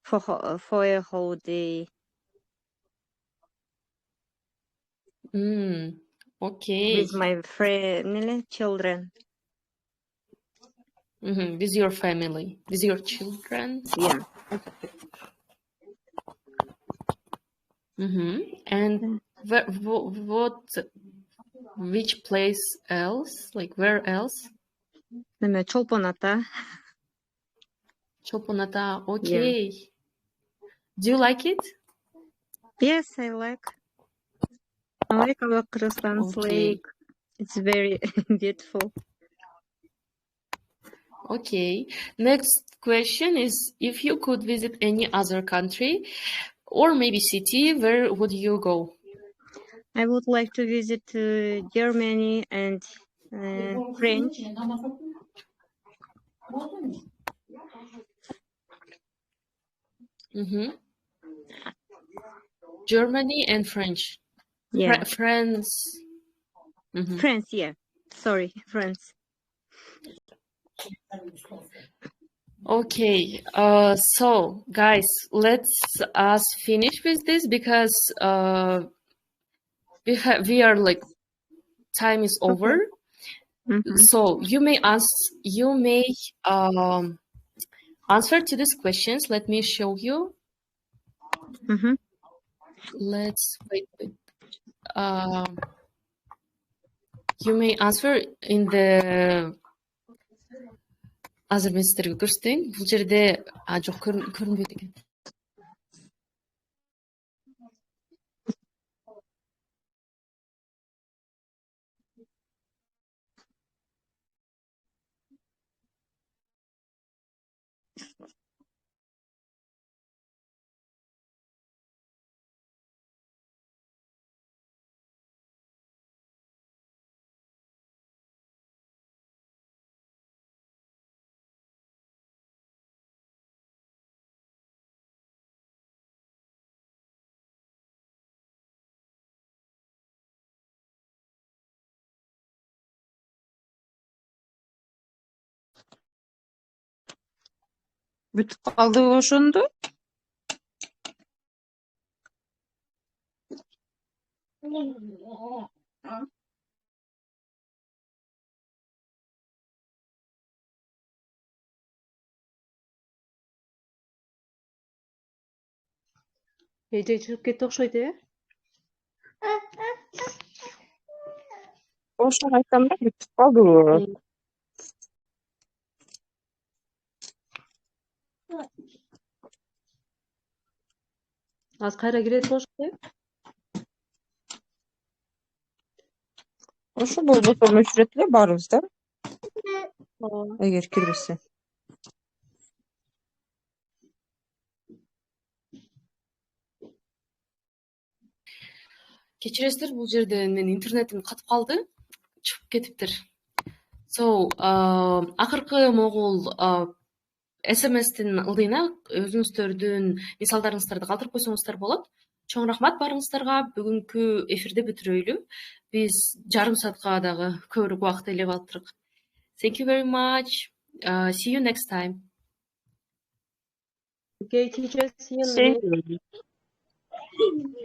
For a whole day. Okay. With my friend, children. With your family, with your children. Yeah. And which place else? Like where else? Cholponata. Cholponata. Okay. Yeah. Do you like it? Yes, I like our Kyrgyzstan's lake. It's very beautiful. Okay. Next question is, if you could visit any other country or maybe city, where would you go? I would like to visit Germany and French. Germany and French. Yeah. France. France, yeah. Sorry, France. Okay. So, guys, let's us finish with this because we are like time is over. So you may answer to these questions. Let me show you. Let's wait. You may answer in the азыр мен сиздерге көрсөтөйүн. Бул жерде жок көрүнбөйт экен. Бүтүп калдыбы ошондо? Эже чыгып кетти окшойт, Ошону айтсам да бүтүп калдыбы? Азыр кайра кирет болушат, Ошо болбосо өчүрөт эле баарыбыз да, Ооба. эгер кирбесе. Кечиресиздер, бул жерде менин интернетим катып калды, чыгып кетиптир. Акыркы могул SMS-тин ылдыйына өзүңүздөрдүн мисалдарыңыздарды калтырып койсоңуздар болот. Чоң рахмат баарыңыздарга. Бүгүнкү эфирди бүтүрөйлү. Биз жарым саатка дагы көбүрөөк убакыт ээлеп алыптырык. Thank you very much. See you next time. Okay, teachers, see you See you.